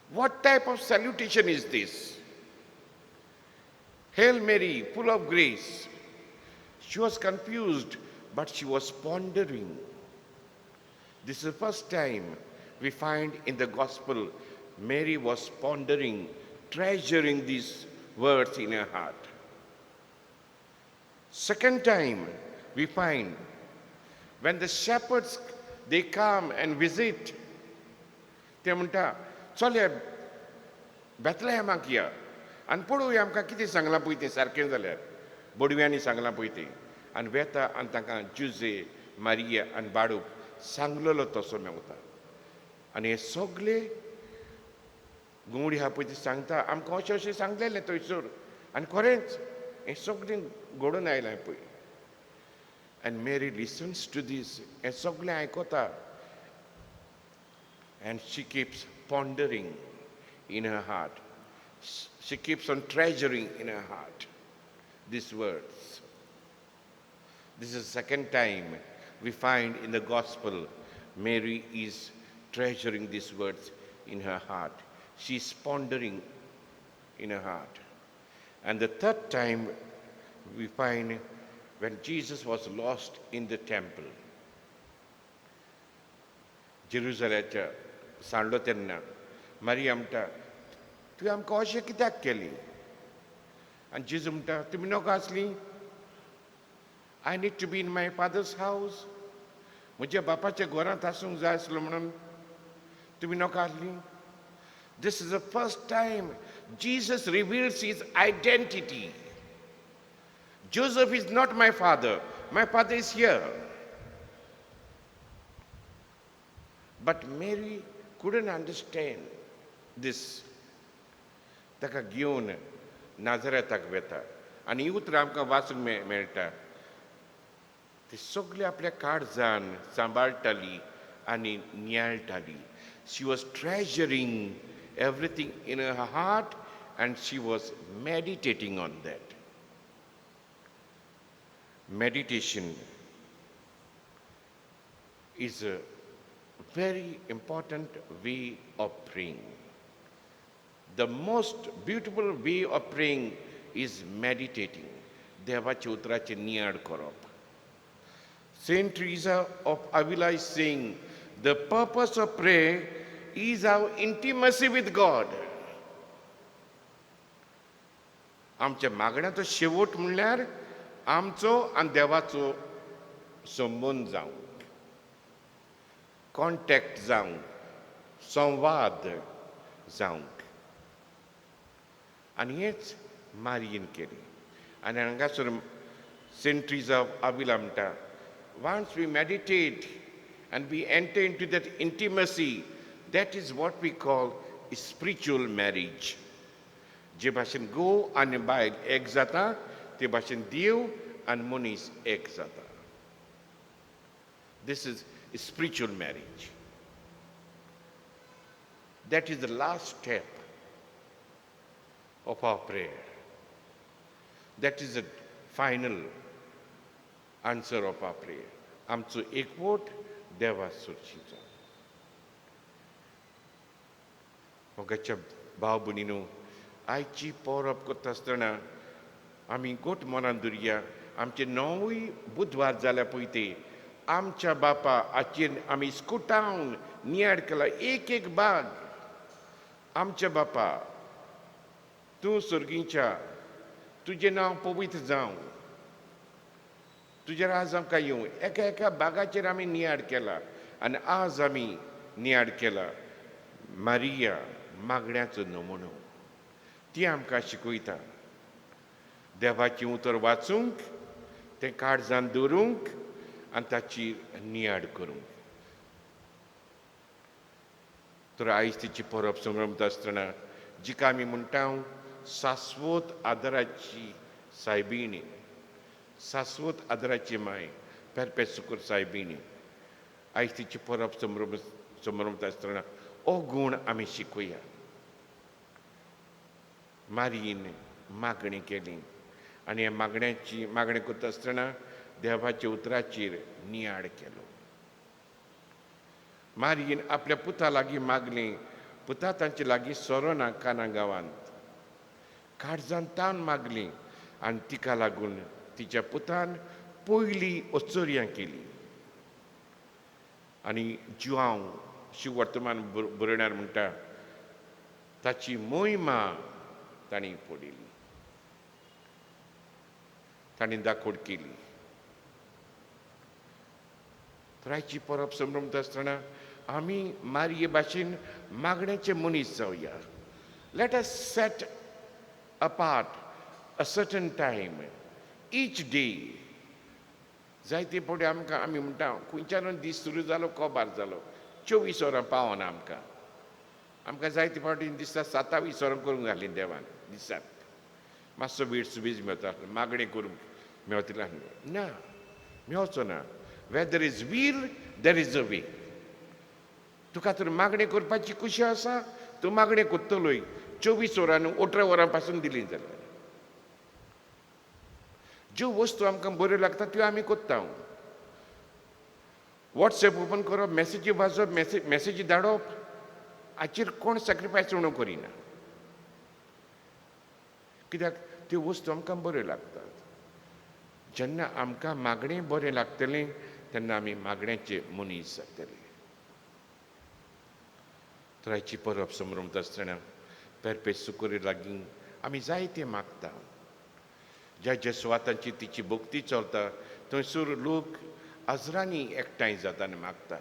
Speaker 1: What type of salutation is this? Hail Mary, full of grace. She was confused, but she was pondering. This is the first time we find in the gospel Mary was pondering, treasuring these words in her heart. Second time we find when the shepherds they come and visit, ते म्हणटा चल या बेतलेहेमाक या आनी पळोवया आमकां कितें सांगलां पळय तें सारकें जाल्यार. बोडव्यांनी सांगलां पळय तें आनी वेता आनी तांकां जुजे मारिया आनी बाळूक सांगलेलो तसो मेवता. आनी हे सगळे गुंवडी आहा पळय ती सांगता आमकां अशें अशें सांगलेलें थंयसर आनी खरेंच हें सगळें घडून आयलां पळय. And Mary listens to this हें सगळें आयकता and she keeps pondering in her heart. She keeps on treasuring in her heart these words. This is the second time we find in the gospel Mary is treasuring these words in her heart. She's pondering in her heart. And the third time we find when Jesus was lost in the temple. जेरुसलेमच्या सांडलो तेन्ना Maria म्हणटा तुवें आमकां अशें कित्याक केलें? आनी जेजू म्हणटा तुमी नोका आसलीं? I need to be in my father's house. म्हज्या बापाच्या घरांत आसूंक जाय आसलो म्हणून तुमी नोका आसलीं? This is the first time Jesus reveals his identity. Joseph is not my father. My father is here. But Mary couldn't understand this. ताका घेवन नाजरेताक वेता आनी ही उतरां आमकां वाचूंक मेळटा. ती सगळी आपल्या काळजान सांबाळटाली आनी नियाळटाली. She was treasuring everything in her heart and she was meditating on that. Meditation is a very important way of praying. The most beautiful way of praying is meditating. देवाचे उतराचे नियाळ करप. Saint Teresa of Avila is saying, the purpose of prayer is our intimacy with God. आमच्या मागण्याचो शेवट म्हणल्यार आमचो आनी देवाचो संबंद जावंक, कॉन्टॅक्ट जावंक, संवाद जावंक. आनी हेंच मारयेन केलें. आनी हांगासर सेंट ट्रिजा ऑफ अविला म्हणटा once we meditate and we enter into that intimacy, that is what we call spiritual marriage. जे भाशेन घोव आनी बायल एक जाता ते भाशेन देव आनी मनीस एक जाता. This is spiritual marriage. That is the last step of our prayer. That is the final answer of a prayer. आमचो एकवट देवा सुरक्षीचो. मोगाच्या भाव भयणीनो, आयची परब करता आसतना आमी गोट मनान धरया, आमचे 9 बुधवार जाल्या पळय ते आमच्या बापा हाचेर आमी स्कुटावन नियाड केला एक भाग. आमच्या बापा, तूं सर्गीच्या, तुजें नांव पवित्र जावं, तुजें राज आमकां येवं. एका बागाचेर आमी नियाड केला आनी आज आमी नियाड केला मारिया मागण्याचो नमुनो. ती आमकां शिकयता देवाचें उतर वाचूंक, तें काळजांत दवरूंक आनी ताचेर नियाड करूंक. तर आयज तिची परब संभ्रमता आसतना जिका आमी म्हणटा शाश्वत आदाराची सायबीण, शाश्वत आदाराची माय पेरपे सुकर सायबीण, आयज तिची परब संभ्रमता आसतना हो गूण आमी शिकुया. मारयेन मागणी केली आनी ह्या मागणी करता आसतना देवाच्या उतराचेर नियाड केलो. मारयेन आपल्या पुता लागीं मागलें, पुता तांचे लागीं सोरो ना काना गांवांत. काळजांत तावन मागली आनी तिका लागून तिच्या पुतान पयली ओचोरयां केली. आनी जुआंव शिव वर्तमान बरयण्यार म्हणटा ताची मोहिमा तांणी पळयली, तांणी दाखोड केली. तर आयची परब संभ्रमता आसतना आमी मारये भाशेन मागण्याचे मनीस जावया. Let us set apart a certain time each day. जायते फावटी आमकां आमी म्हणटा खंयच्यान दीस सुरू जालो कोबार जालो, 24 वरां पावना आमकां जायते फावटी दिसता 27 वरां करूंक घाली देवान दिसाक. मातसो वेळ सुबेज मेवता, मागणी करूंक मेवतले ना, मेवचो ना. Where there is will there is a way. तुका तर मागणी करपाची कुशी आसा, तूं मागणी करतलोय. 24 वरां न्हू, 18 वरां पासून दिली जाल्यार ज्यो वस्तू आमकां बऱ्यो लागता त्यो आमी करता. वॉट्सएप ओपन करप, मॅसेजी वाचप, मॅसेजी धाडप, हाचेर कोण सॅक्रिफायस उणो करिना. कित्याक त्यो वस्तू आमकां बऱ्यो लागतात. जेन्ना आमकां मागणें बरें लागतलें तेन्ना आमी मागण्याचे मनीस जातले. तर हाची परब संभ्रमता आसतना पेरपे सुकोरी लागीं आमी जायते मागता. ज्या सुवातांची तिची भक्ती चलता थंयसर लोक हजरांनी एकठांय जाता आनी मागता.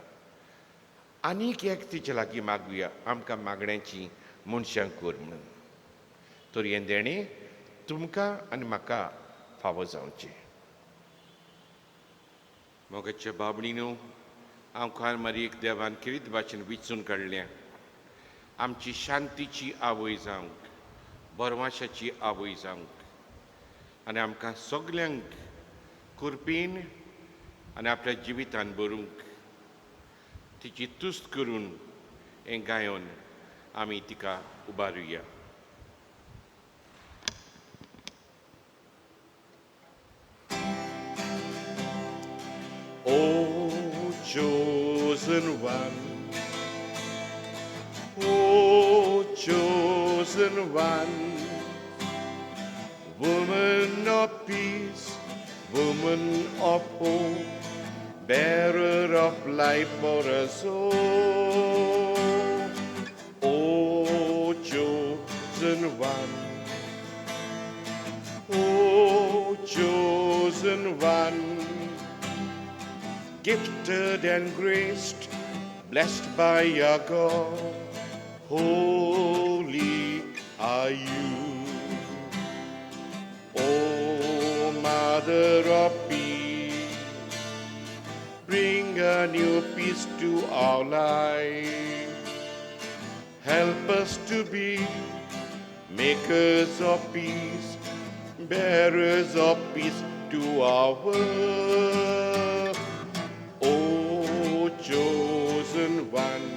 Speaker 1: आनीक एक तिचे लागीं मागुया, आमकां मागण्याची मनशां कर म्हणून. तर हें देणें तुमकां आनी म्हाका फावो जावचें. मोगाच्या बाबडीनो, हांव खार मारयेक देवान किरीत भाशेन विचून काडल्या. आमची शांतीची आवय जावंक, बरवाशाची आवय जावंक आनी आमकां सगल्यांक कुरपीन आनी आपल्या जिवितान भरूंक तिची तुस्त करून हें गायोन आमी तिका उबारुया. O chosen one, O chosen one, woman of peace, woman of hope, bearer of life for us all. O chosen one, O chosen one, gifted and graced, blessed by your God, holy are you. O Mother of peace, bring a new peace to our life. Help us to be makers of peace, bearers of peace to our world. O chosen one,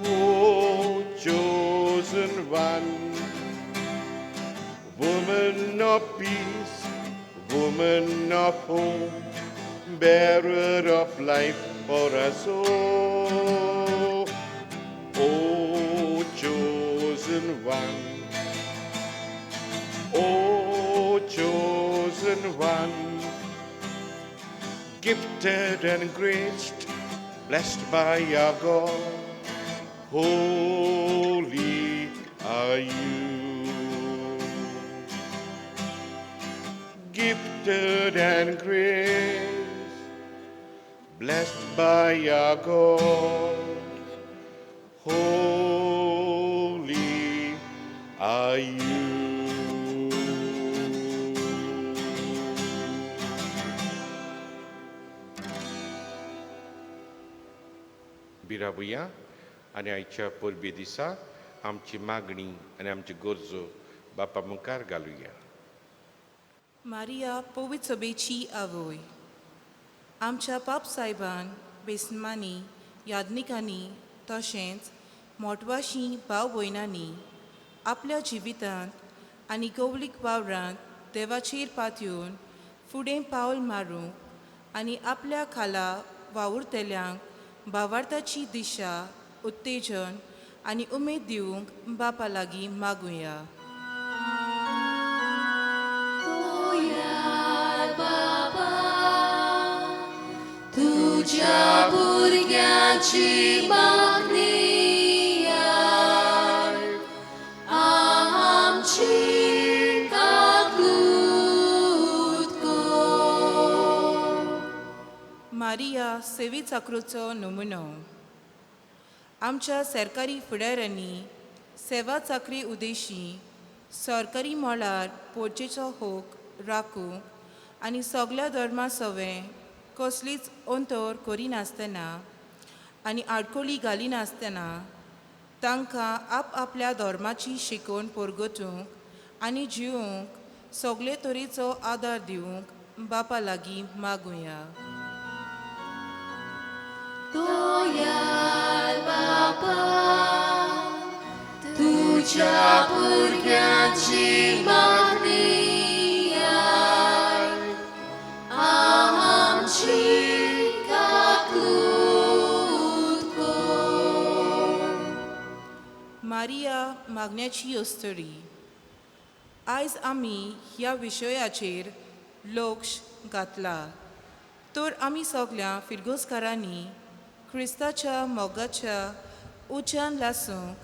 Speaker 1: O chosen one, woman of peace, woman of hope, bearer of life for us all. O chosen one, O chosen one, gifted and graced, blessed by our God, holy are you. Gifted and graced, blessed by our God, holy are you. बिराबुया आणि आयच्या परबी दिसा आमची मागणी आणि आमची गरजो बापा मुखार घालुया.
Speaker 5: मारिया पवित्र सभेची आवय, आमच्या पाप सायबान बेसमांनी याज्ञिकांनी तशेंच मोठवाशीं भाव भयणांनी आपल्या जिवितांत आनी कौलीक वावरांत देवाचेर पातयेवन फुडें पावल मारूंक आनी आपल्या खाला वावुरतेल्यांक भावार्थाची दिशा उत्तेजन आनी उमेद दिवंक बापा लागीं मागुया.
Speaker 2: तुझ्या भुरग्याची मागणी आमची काकूत कर.
Speaker 5: मारिया सेवी चाकरूचो नमुनो. आमच्या सरकारी फुडाऱ्यांनी सेवा चाकरी उद्देशी सरकारी मोळार पोरचेचो होक राखूंक आनी सगल्या धर्मा सवें कसलीच अंतर करिनासतना आनी आडकोळी घालिनासतना तांकां आपल्या धर्माची शिकवण परगटूंक आनी जिवूंक सगले तरेचो आदार दिवंक बापा लागीं मागुया.
Speaker 2: दोयाल बापा, तुझ्या भुरग्याची मागणी आमची काकूत कर.
Speaker 5: मारिया मागण्याची अस्तरी. आयज आमी ह्या विशयाचेर लक्ष घातला तर आमी सगल्या फिरगोसकारांनी क्रिस्ताच्या मोगाच्या उज्यान लासूंक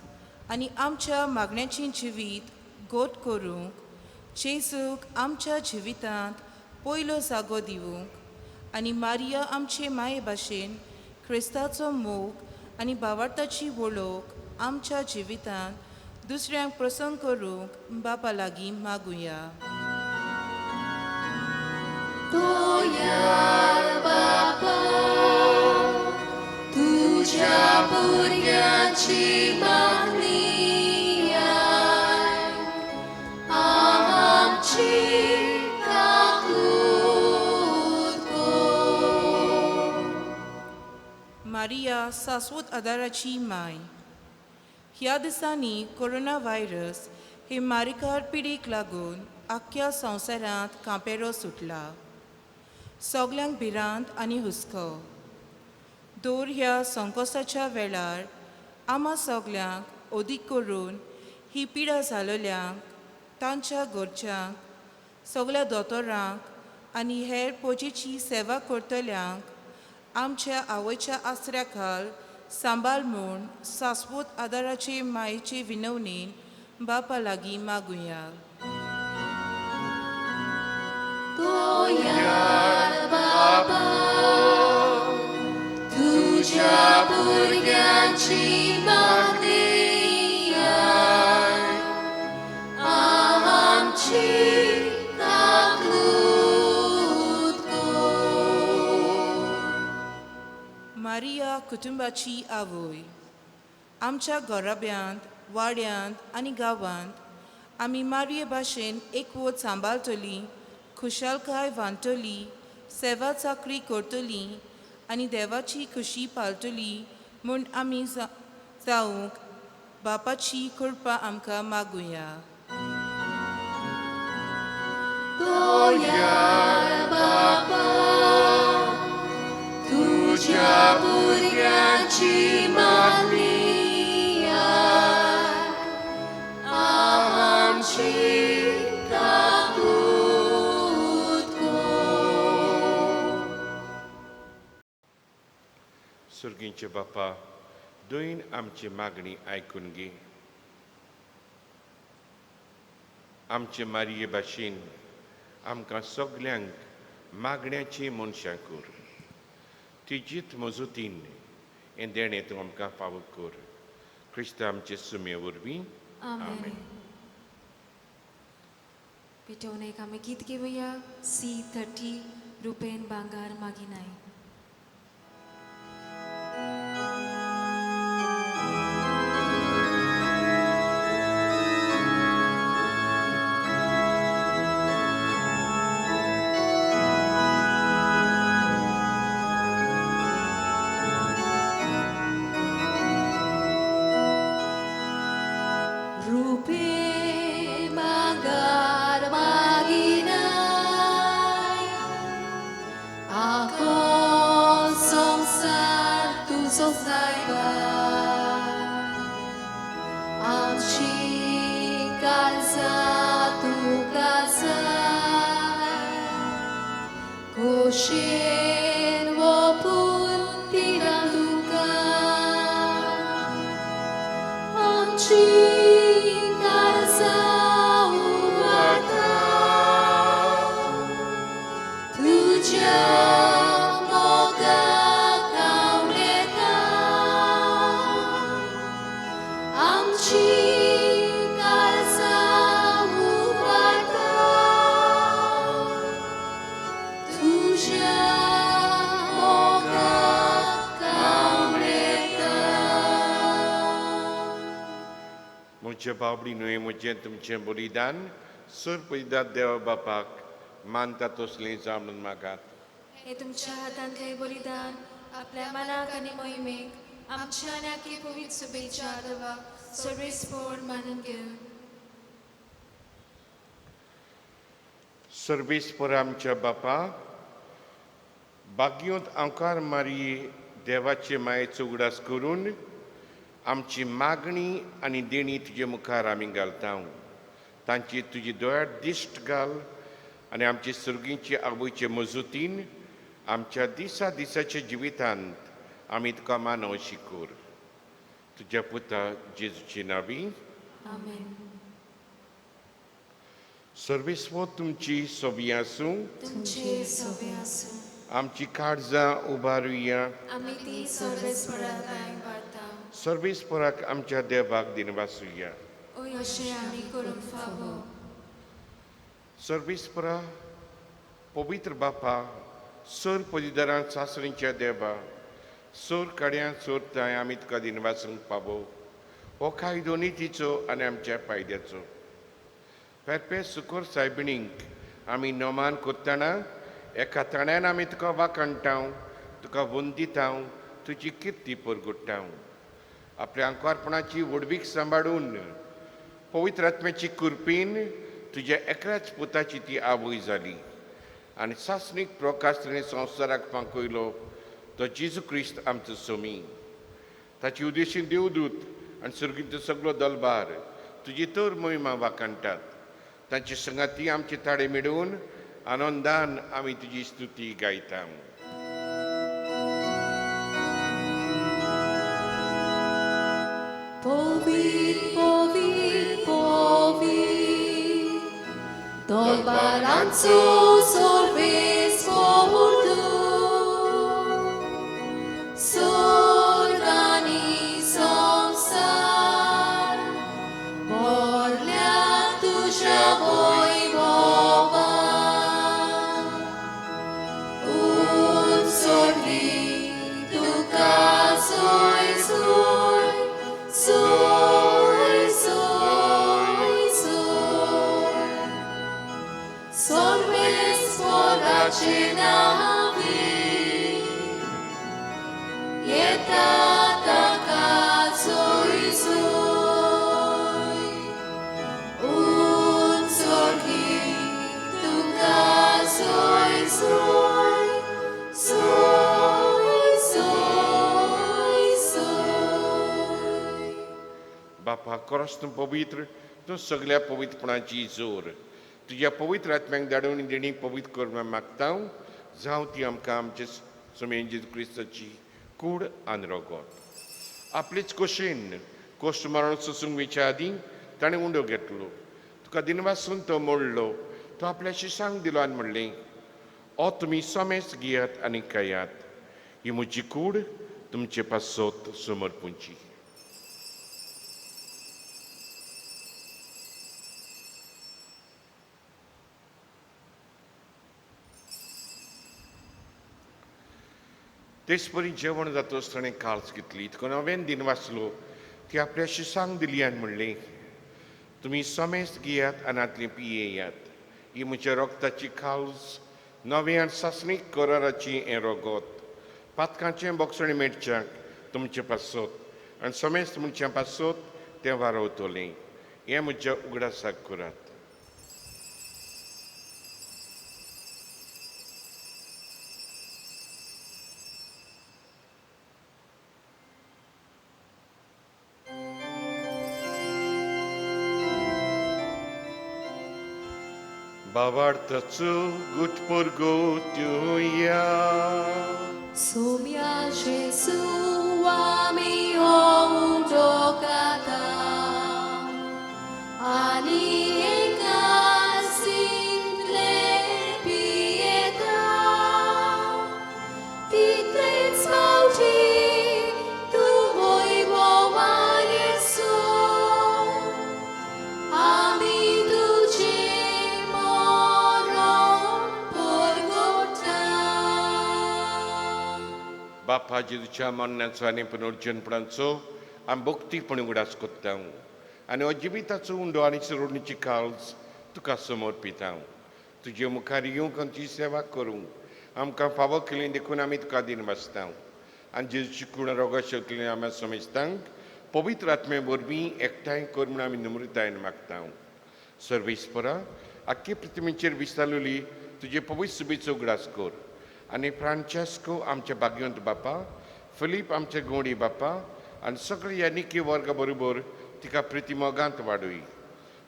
Speaker 5: आनी आमच्या मागण्याचें जिवीत गोट करूंक जेजूक आमच्या जिवितांत पयलो जागो दिवंक आनी मारिया आमचे माये भाशेन क्रिस्ताचो मोग आनी भावार्थाची वळख आमच्या जिवितांत दुसऱ्यांक प्रसंग करूंक बापा लागीं मागुया.
Speaker 2: दोयाल बापा, तुझ्या भुरग्याची मागणी आमची काकूत कर.
Speaker 5: मारिया शाश्वत आदाराची माय. ह्या दिसांनी कोरोना व्हायरस हे मारिकार पिडीक लागून आख्ख्या संवसारांत कांपेरो सुटला. सगल्यांक भिरांत आनी हुस्को. दोर ह्या संकश्टाच्या वेळार आम्हा सगल्यांक अदीक करून ही पिडा जालोल्यांक तांच्या घरच्यांक सगल्या दोतोरांक आनी हेर पोजेची सेवा करतल्यांक आमच्या आवयच्या आसऱ्या खाल सांबाळ म्हूण शाश्वत आदाराचे मायेचे विनवणेन बापा लागीं मागुया.
Speaker 2: दोयाल बापा, तुझ्या भुरग्याची मागणी आमची काकूत कर.
Speaker 5: मारिया कुटुंबाची आवय. आमच्या घराब्यांत वाड्यांत आनी गांवांत आमी मारये भाशेन एकवट सांबाळटली, खुशालकाय वांटली, सेवा चाकरी करतली आनी देवाची खुशी पाळटली म्हूण आमी जावंक बापाची कृपा आमकां मागुया.
Speaker 2: गोंयाळ बापा तुझ्या भुरग्यांची मागणी आमची काकूत
Speaker 1: सुर्गींचे बापा दोन आमची मागणी आयकून घे. आमचे मारये भाशेन आमकां सगल्यांक मागण्याची मनशां कर. तिजीत मजतीन हें देणें तूं आमकां फावो कर. क्रिस्त आमचे सुमे वरवीं.
Speaker 2: आमेन.
Speaker 3: पेटवणेक आमी गीत घेवया C30 रुपेन भांगार मागिनाय.
Speaker 2: Rupe magar maginay ako samsar tuzo saiba amchi kalza tu kalza koshin wopun tinaduka amchi
Speaker 1: म्हज्या बाबडी न्हय म्हजें तुमचें बलिदान सर पयतात देवा बापाक मानता तसलें जावं म्हणून मागात.
Speaker 3: हे तुमच्या हातांतले बलिदान आपल्या मनाक आनी मोहिमेक आमच्या आनी आखी पवित्र सुबेच्या देवा सर्वेस्पोर मानून घेवन.
Speaker 1: सर्वेस्पर आमच्या बापा भाग्योंत आंकार मारये देवाचे मायेचो उगडास करून आमची मागणी आनी देणी तुजे मुखार आमी घालता. तांची तुजी दोळ्यार दिश्ट घाल आनी आमचे सुर्गींचे आवयचे मजतीन आमच्या दिसा दिसाच्या जिवितांत आमी तुका मानव शिकोर. तुज्या पुता जेजूची नांवी.
Speaker 3: आमेन.
Speaker 1: सर्वेस्व तुमची सोबी आसूं.
Speaker 3: तुमचे सोबे आसूं.
Speaker 1: आमची काळजां उबारुया.
Speaker 3: आमी ती सर्वेस्पराक वाडटा.
Speaker 1: सर्वेस्पराक आमच्या देवाक दिनवासुया.
Speaker 3: अशें आमी करूंक फावो.
Speaker 1: सर्वेस्परा पवित्र बापा सर पदवीधरां सासरींच्या देवा सोर कड्यां सोरताय आमी तुका दिनवासूंक पावो. हो कायदो नितीचो आनी आमच्या फायद्याचो. फेरपे सुकोर सायबिणींक आमी नोमान कोत्ताना एका तण्यान आमी तुका वाकणटाव, तुका वंदिताव, तुजी किर्ती परगट्टाव. आपल्या अंकारपणाची वडवीक सांबाळून पवित्र आत्म्याची कुरपीन तुज्या एकल्याच पुताची ती आवय जाली आनी सासणीक प्रकाशने संवसाराक पांकयलो तो जेजू क्रिस्त आमचो सोमी. ताची उद्देशीन देवदूत आनी सुर्गींचो सगळो दलबार तुजी तर मोहिमा वाकणटात. तांचे संगाती आमचे ताळे मिडून आनंदान आमी तुजी स्तुती गायता.
Speaker 2: Povit, povit, povit, dolbaranzo sorves vordu, sorgani samsar, borlia tuja vojvova, sorgi tuka soy soy, soy, soy, soy. Sorves podače navi, je taka soy, soy. Un sorgi tuka
Speaker 1: हा खरोच तूं पवित्र तूं सगळ्या पवित्रपणाची जोर तुज्या पवित्र आत्म्याक धाडून देणी पवित्र करून मागता जावं ती आमकां आमचे सुमेन जेजू क्रिस्ताची कूड आनी रगत आपलेच कुशीन कोश्ट मारून सोसूंक वेच्या आदीं ताणें उंडो घेतलो तुका दिनवासून तो मोडलो तो आपल्या शिशांक दिलो आनी म्हणलें ओ तुमी सोमेच घेयात आनी खायात ही म्हजी कूड तुमचे पासत समर्पूंची तेच परी जेवण जातच ताणें काळज घेतली तुका नवें दिन वाचलो ती आपल्या शिशांक दिली आनी म्हणलें तुमी सोमेच घेयात आनी आतलें पियेयात ही म्हज्या रगताची काळज नवें आनी सासणीक कराराची हें रगत पातकांचें बोगसणें मेटच्याक तुमचे पासत आनी सोमेच तुमच्या पासत तें वारवतलें हें म्हज्या उगडासाक करात Bavartacu gut por gotuia.
Speaker 2: Sumia Jesu ami ondokata ani ekasin lepieta titrec mauti tu voi mova Jesu ami duce
Speaker 1: बापा जेजूच्या मरणाचो आनी पुनर्जन्मपणाचो आमी भक्तीपण उगडास कोत्ता आनी अजिबिताचो उंडो आनी सरोडणीची काळज तुका समर्पिता तुजे मुखार येवंक आमची सेवा करूंक आमकां फावो केलें देखून आमी तुका दिन वाचता आनी जेजूची कूड रोगां शेवतलें आमी समजतांक पवित्र आत्मे वरवीं एकठांय कर म्हूण आमी नम्रतायेन मागता सर्वेस्परा आख्खे पृथ्वीचेर विस्तारलेली तुजे पवित्र सुबेचो उगडास कर आनी फ्रांचेस्को आमचे भाग्यवंत बापा फिलीप आमचे गोडी बापा आनी सगळे यानिकी वर्गा बरोबर तिका प्रतिमोगांत वाडय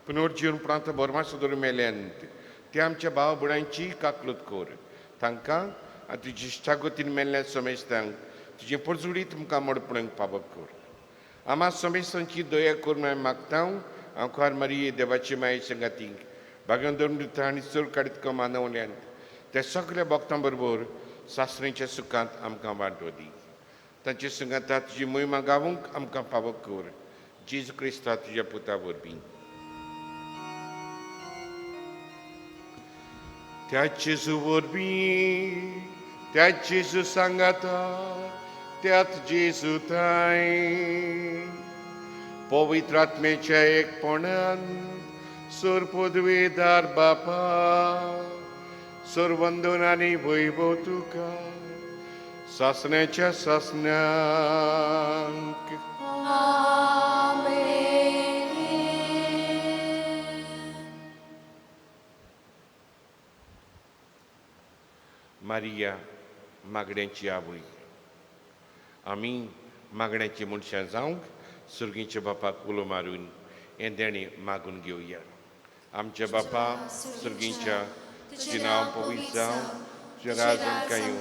Speaker 1: पुनर्जीवनपणांत बरमास दवरून मेल्यांत ते आमच्या भाव भयणांची काकलूत कर तांकां आनी तुजी इश्टागतीन मेल्ल्या समेस्तांक तुजे परजुडी तुमकां मडपणांक फावो कर आमा समेस्तांची दया करून हांवें मागता आंखार मारिये देवाची माये संगातीक भाग्यवंत दवरून आनी चड काडीत को मानवल्यांत त्या सगळ्या भक्तां बरोबर सासणेच्या सुखांत आमकां वांटो दी तांचे संगातांत तुजी मोहिमा गावूंक आमकां फावो कर जेजू क्रिस्ता तुज्या पुता वरवीं त्या जेजू वरवीं त्या जेजू सांगाता त्यात जेजू ताय पवित्र आत्मेच्या एकपणान सोर पदवेदार बापा सर्वंदन आनी वैभव तुका सासण्याच्या सासण्यांक मारिया मागण्यांची आवय आमी मागण्याची मनशां जावंक सुर्गीच्या बापाक उलो मारून हें देणें मागून घेवया आमच्या बापा सुर्गीच्या तुजें नांव पवित्र जावं तुजें राज आमकां येवं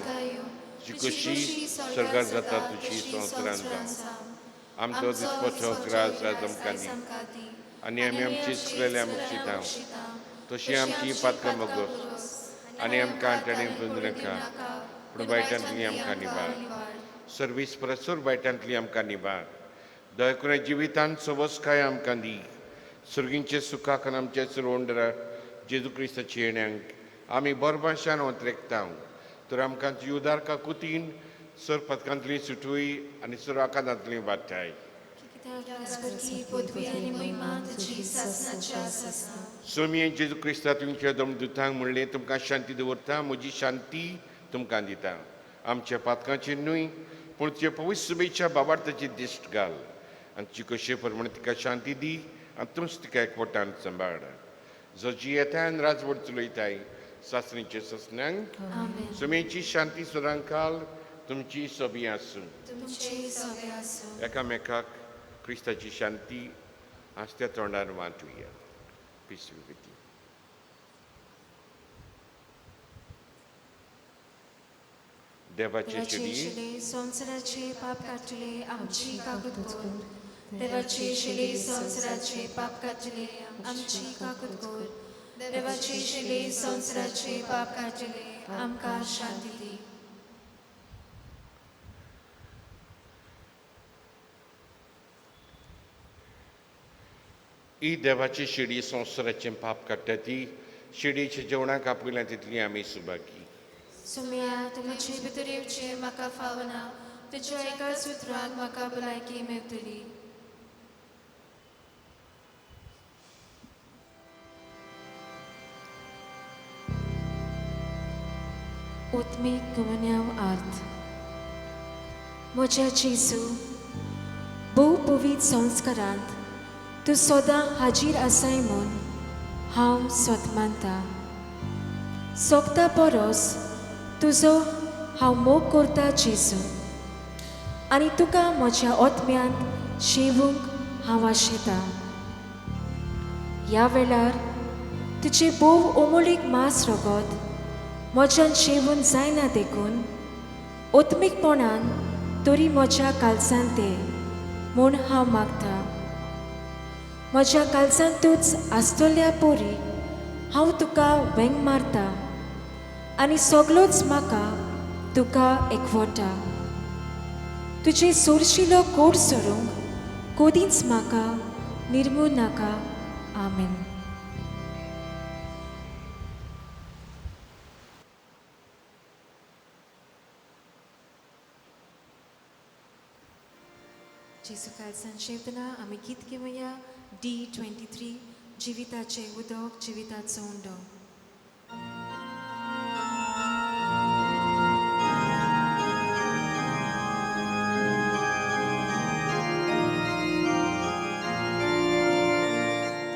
Speaker 1: तुजी कशी स्वर्गार जाता तुजी संवसारांत जावं आमचो दिसपतो ग्रास आज आमकां दी आनी आमी आमची चुकलेल्या मुक्षिता तशी आमची पातकां बगोस आनी आमकां ताणें बंद नाका पूण वायटांतली आमकां निबार सर्वीस परसोर वायटांतली आमकां निबार दया करून जिवितांत सबस्काय आमकां दी सुर्गींचे सुखाक आनी आमचे सुरवंडरा जेजू क्रिस्ताची येण्याक आमी बरभाशान वतरेकता तर आमकां उदार काकुतीन सर पथकांतली सुटवी आनी सर आकांतांतली वाडटाय सोमी जेजू क्रिस्ता तुमच्या दुतांक म्हणलें तुमकां शांती दवरता म्हजी शांती तुमकां दिता आमच्या पातकांचेर न्हय पूण तुजे पवित्र सुबेच्या बाबार्थाची दिश्ट घाल आनी तुजे कशे प्रमाणे तिका शांती दी आनी तूंच तिका एकवटान सांबाळ जो जी येता आनी राजवट चलयताय सासणीचे ससण्यांक सुमेची शांती सदांच घाल तुमची सोबी आसूं एकामेकाक क्रिस्ताची शांती हांसत्या तोंडार वांटुया. Peace be with you. देवाचे
Speaker 3: देवाचे
Speaker 1: शिडी
Speaker 3: शिले संवसाराचे पाप काटले आमची काकूत कोर. देवाचे शिले संवसाराचे पाप काटले आमची काकूत कोर. देवाचे शिले संवसाराचे पाप काटले आमकां शांती दी.
Speaker 1: ही देवाची शिडी संवसाराचें पाप काडटा ती शिडीच्या जेवणाक आपयल्या तितली आमी सुभागी.
Speaker 3: सुम्या तूं म्हजे भितर येवचें म्हाका फावना. तुज्या एकाच उतरान म्हाका भलायकी मेळटली. ओत्मीक गुमन्याव अर्थ. म्हज्या जेजू, भोव पवित्र संस्कारांत तूं सदां हाजीर आसाय म्हूण हांव स्वत मानता. सोगता परस तुजो हांव मोग करता जेजू, आनी तुका म्हज्या ओतम्यांत शेवूंक हांव आशेतां. ह्या वेळार तुजें भोव ओमोलीक मांस रगत म्हज्यान शेवून जायना देखून ओत्मीकपणान तरी म्हज्या काळजांत दे म्हूण हांव मागतां. म्हज्या काळजांतूच आसतल्या पोरी हांव तुका वेंग मारता आनी सगळोच म्हाका तुका एकवटा. तुजे सोरशिलो कोड सोडूंक कोदींच म्हाका निर्मूळ नाका. आमेन. जेजू काळजांत शेवतना आमी गीत घेवया. D23 जिविताचे उदक जिविताचो उंडो.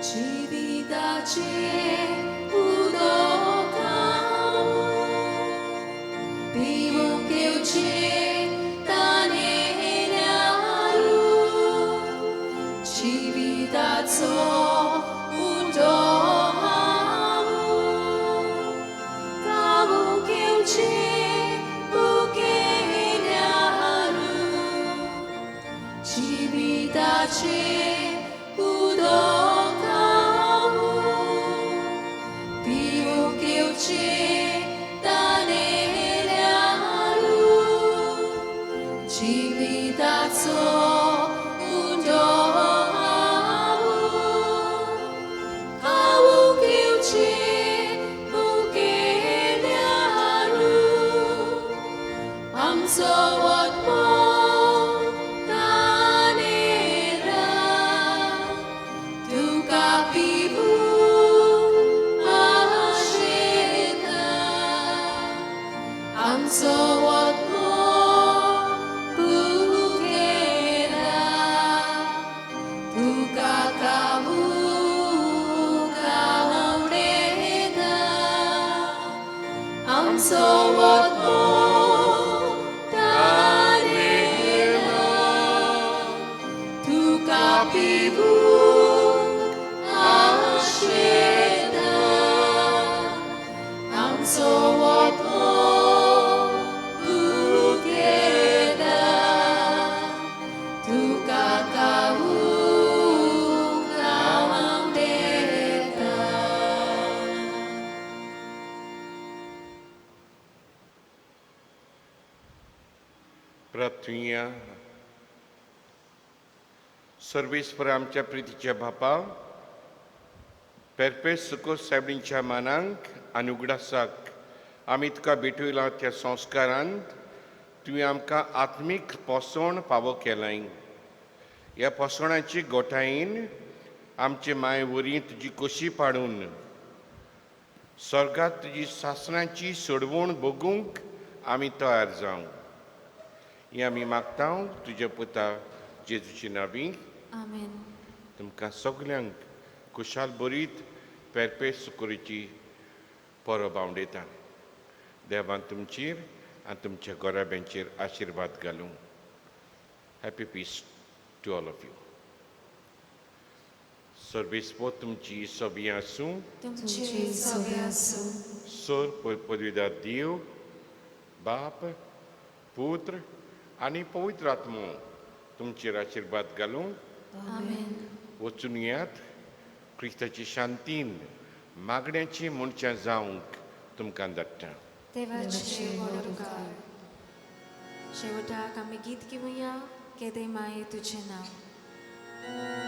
Speaker 2: जिविताचे उदक हांव पिवूंक येवचें तानेल्यारू. जिविताचो उंडो हांव कावूंक येवचें भुकेल्यारू. जिविताचें उदक हांव पिवूंक येवचें तानेल्यारू. जिविताचो उंडो हांव कावूंक येवचें भुकेल्यारू. आमचो वत्मो तानेला तुका पिवूंक आशेता. आमचो वत्मो भुकेला तुका कावूंक आवडेता. आमचो वत्मो तानेला तुका पिवूंक आशेता. आमचो वत्मो भुकेला तुका कावूंक आवडेता.
Speaker 1: प्रार्थुया. सर्वेस्पर आमच्या प्रितीच्या बापा, पेरपेस सुकोस सायबींच्या मानांक आनी उगडासाक आमी तुका भेटयला त्या संस्कारांत तुवें आमकां आत्मीक पोसवण फावो केलाय. ह्या पोसवणाची गोठायेन आमचे माय वरी तुजी खोशी पाडून स्वर्गांत तुजी सासणाची सोडवण भोगूंक आमी तयार जावं. हें आमी मागता तुज्या पुता जेजूची नांवी.
Speaker 3: आमेन.
Speaker 1: तुमकां सगल्यांक खुशाल बरीत पेरपेस सुकुरीची परब आवडयता. देवान तुमचेर आनी तुमच्या गोराब्यांचेर आशिर्वाद घालूं. Happy peace to all of you. Sorbispo तुमची सोबी आसूं
Speaker 3: तुमचे सवे आसूं
Speaker 1: सोर पदवीदा देव बाप पुत्र आनी पवित्र आत्मो तुमचेर आशिर्वाद घालूं
Speaker 3: आमेन
Speaker 1: वचून येयात क्रिस्ताची शांतीन मागण्याची मनशां जावंक तुमकां धाडटा
Speaker 3: देवाचे वडकार शेवटाक आमी गीत घेवया केदे माये तुजें नांव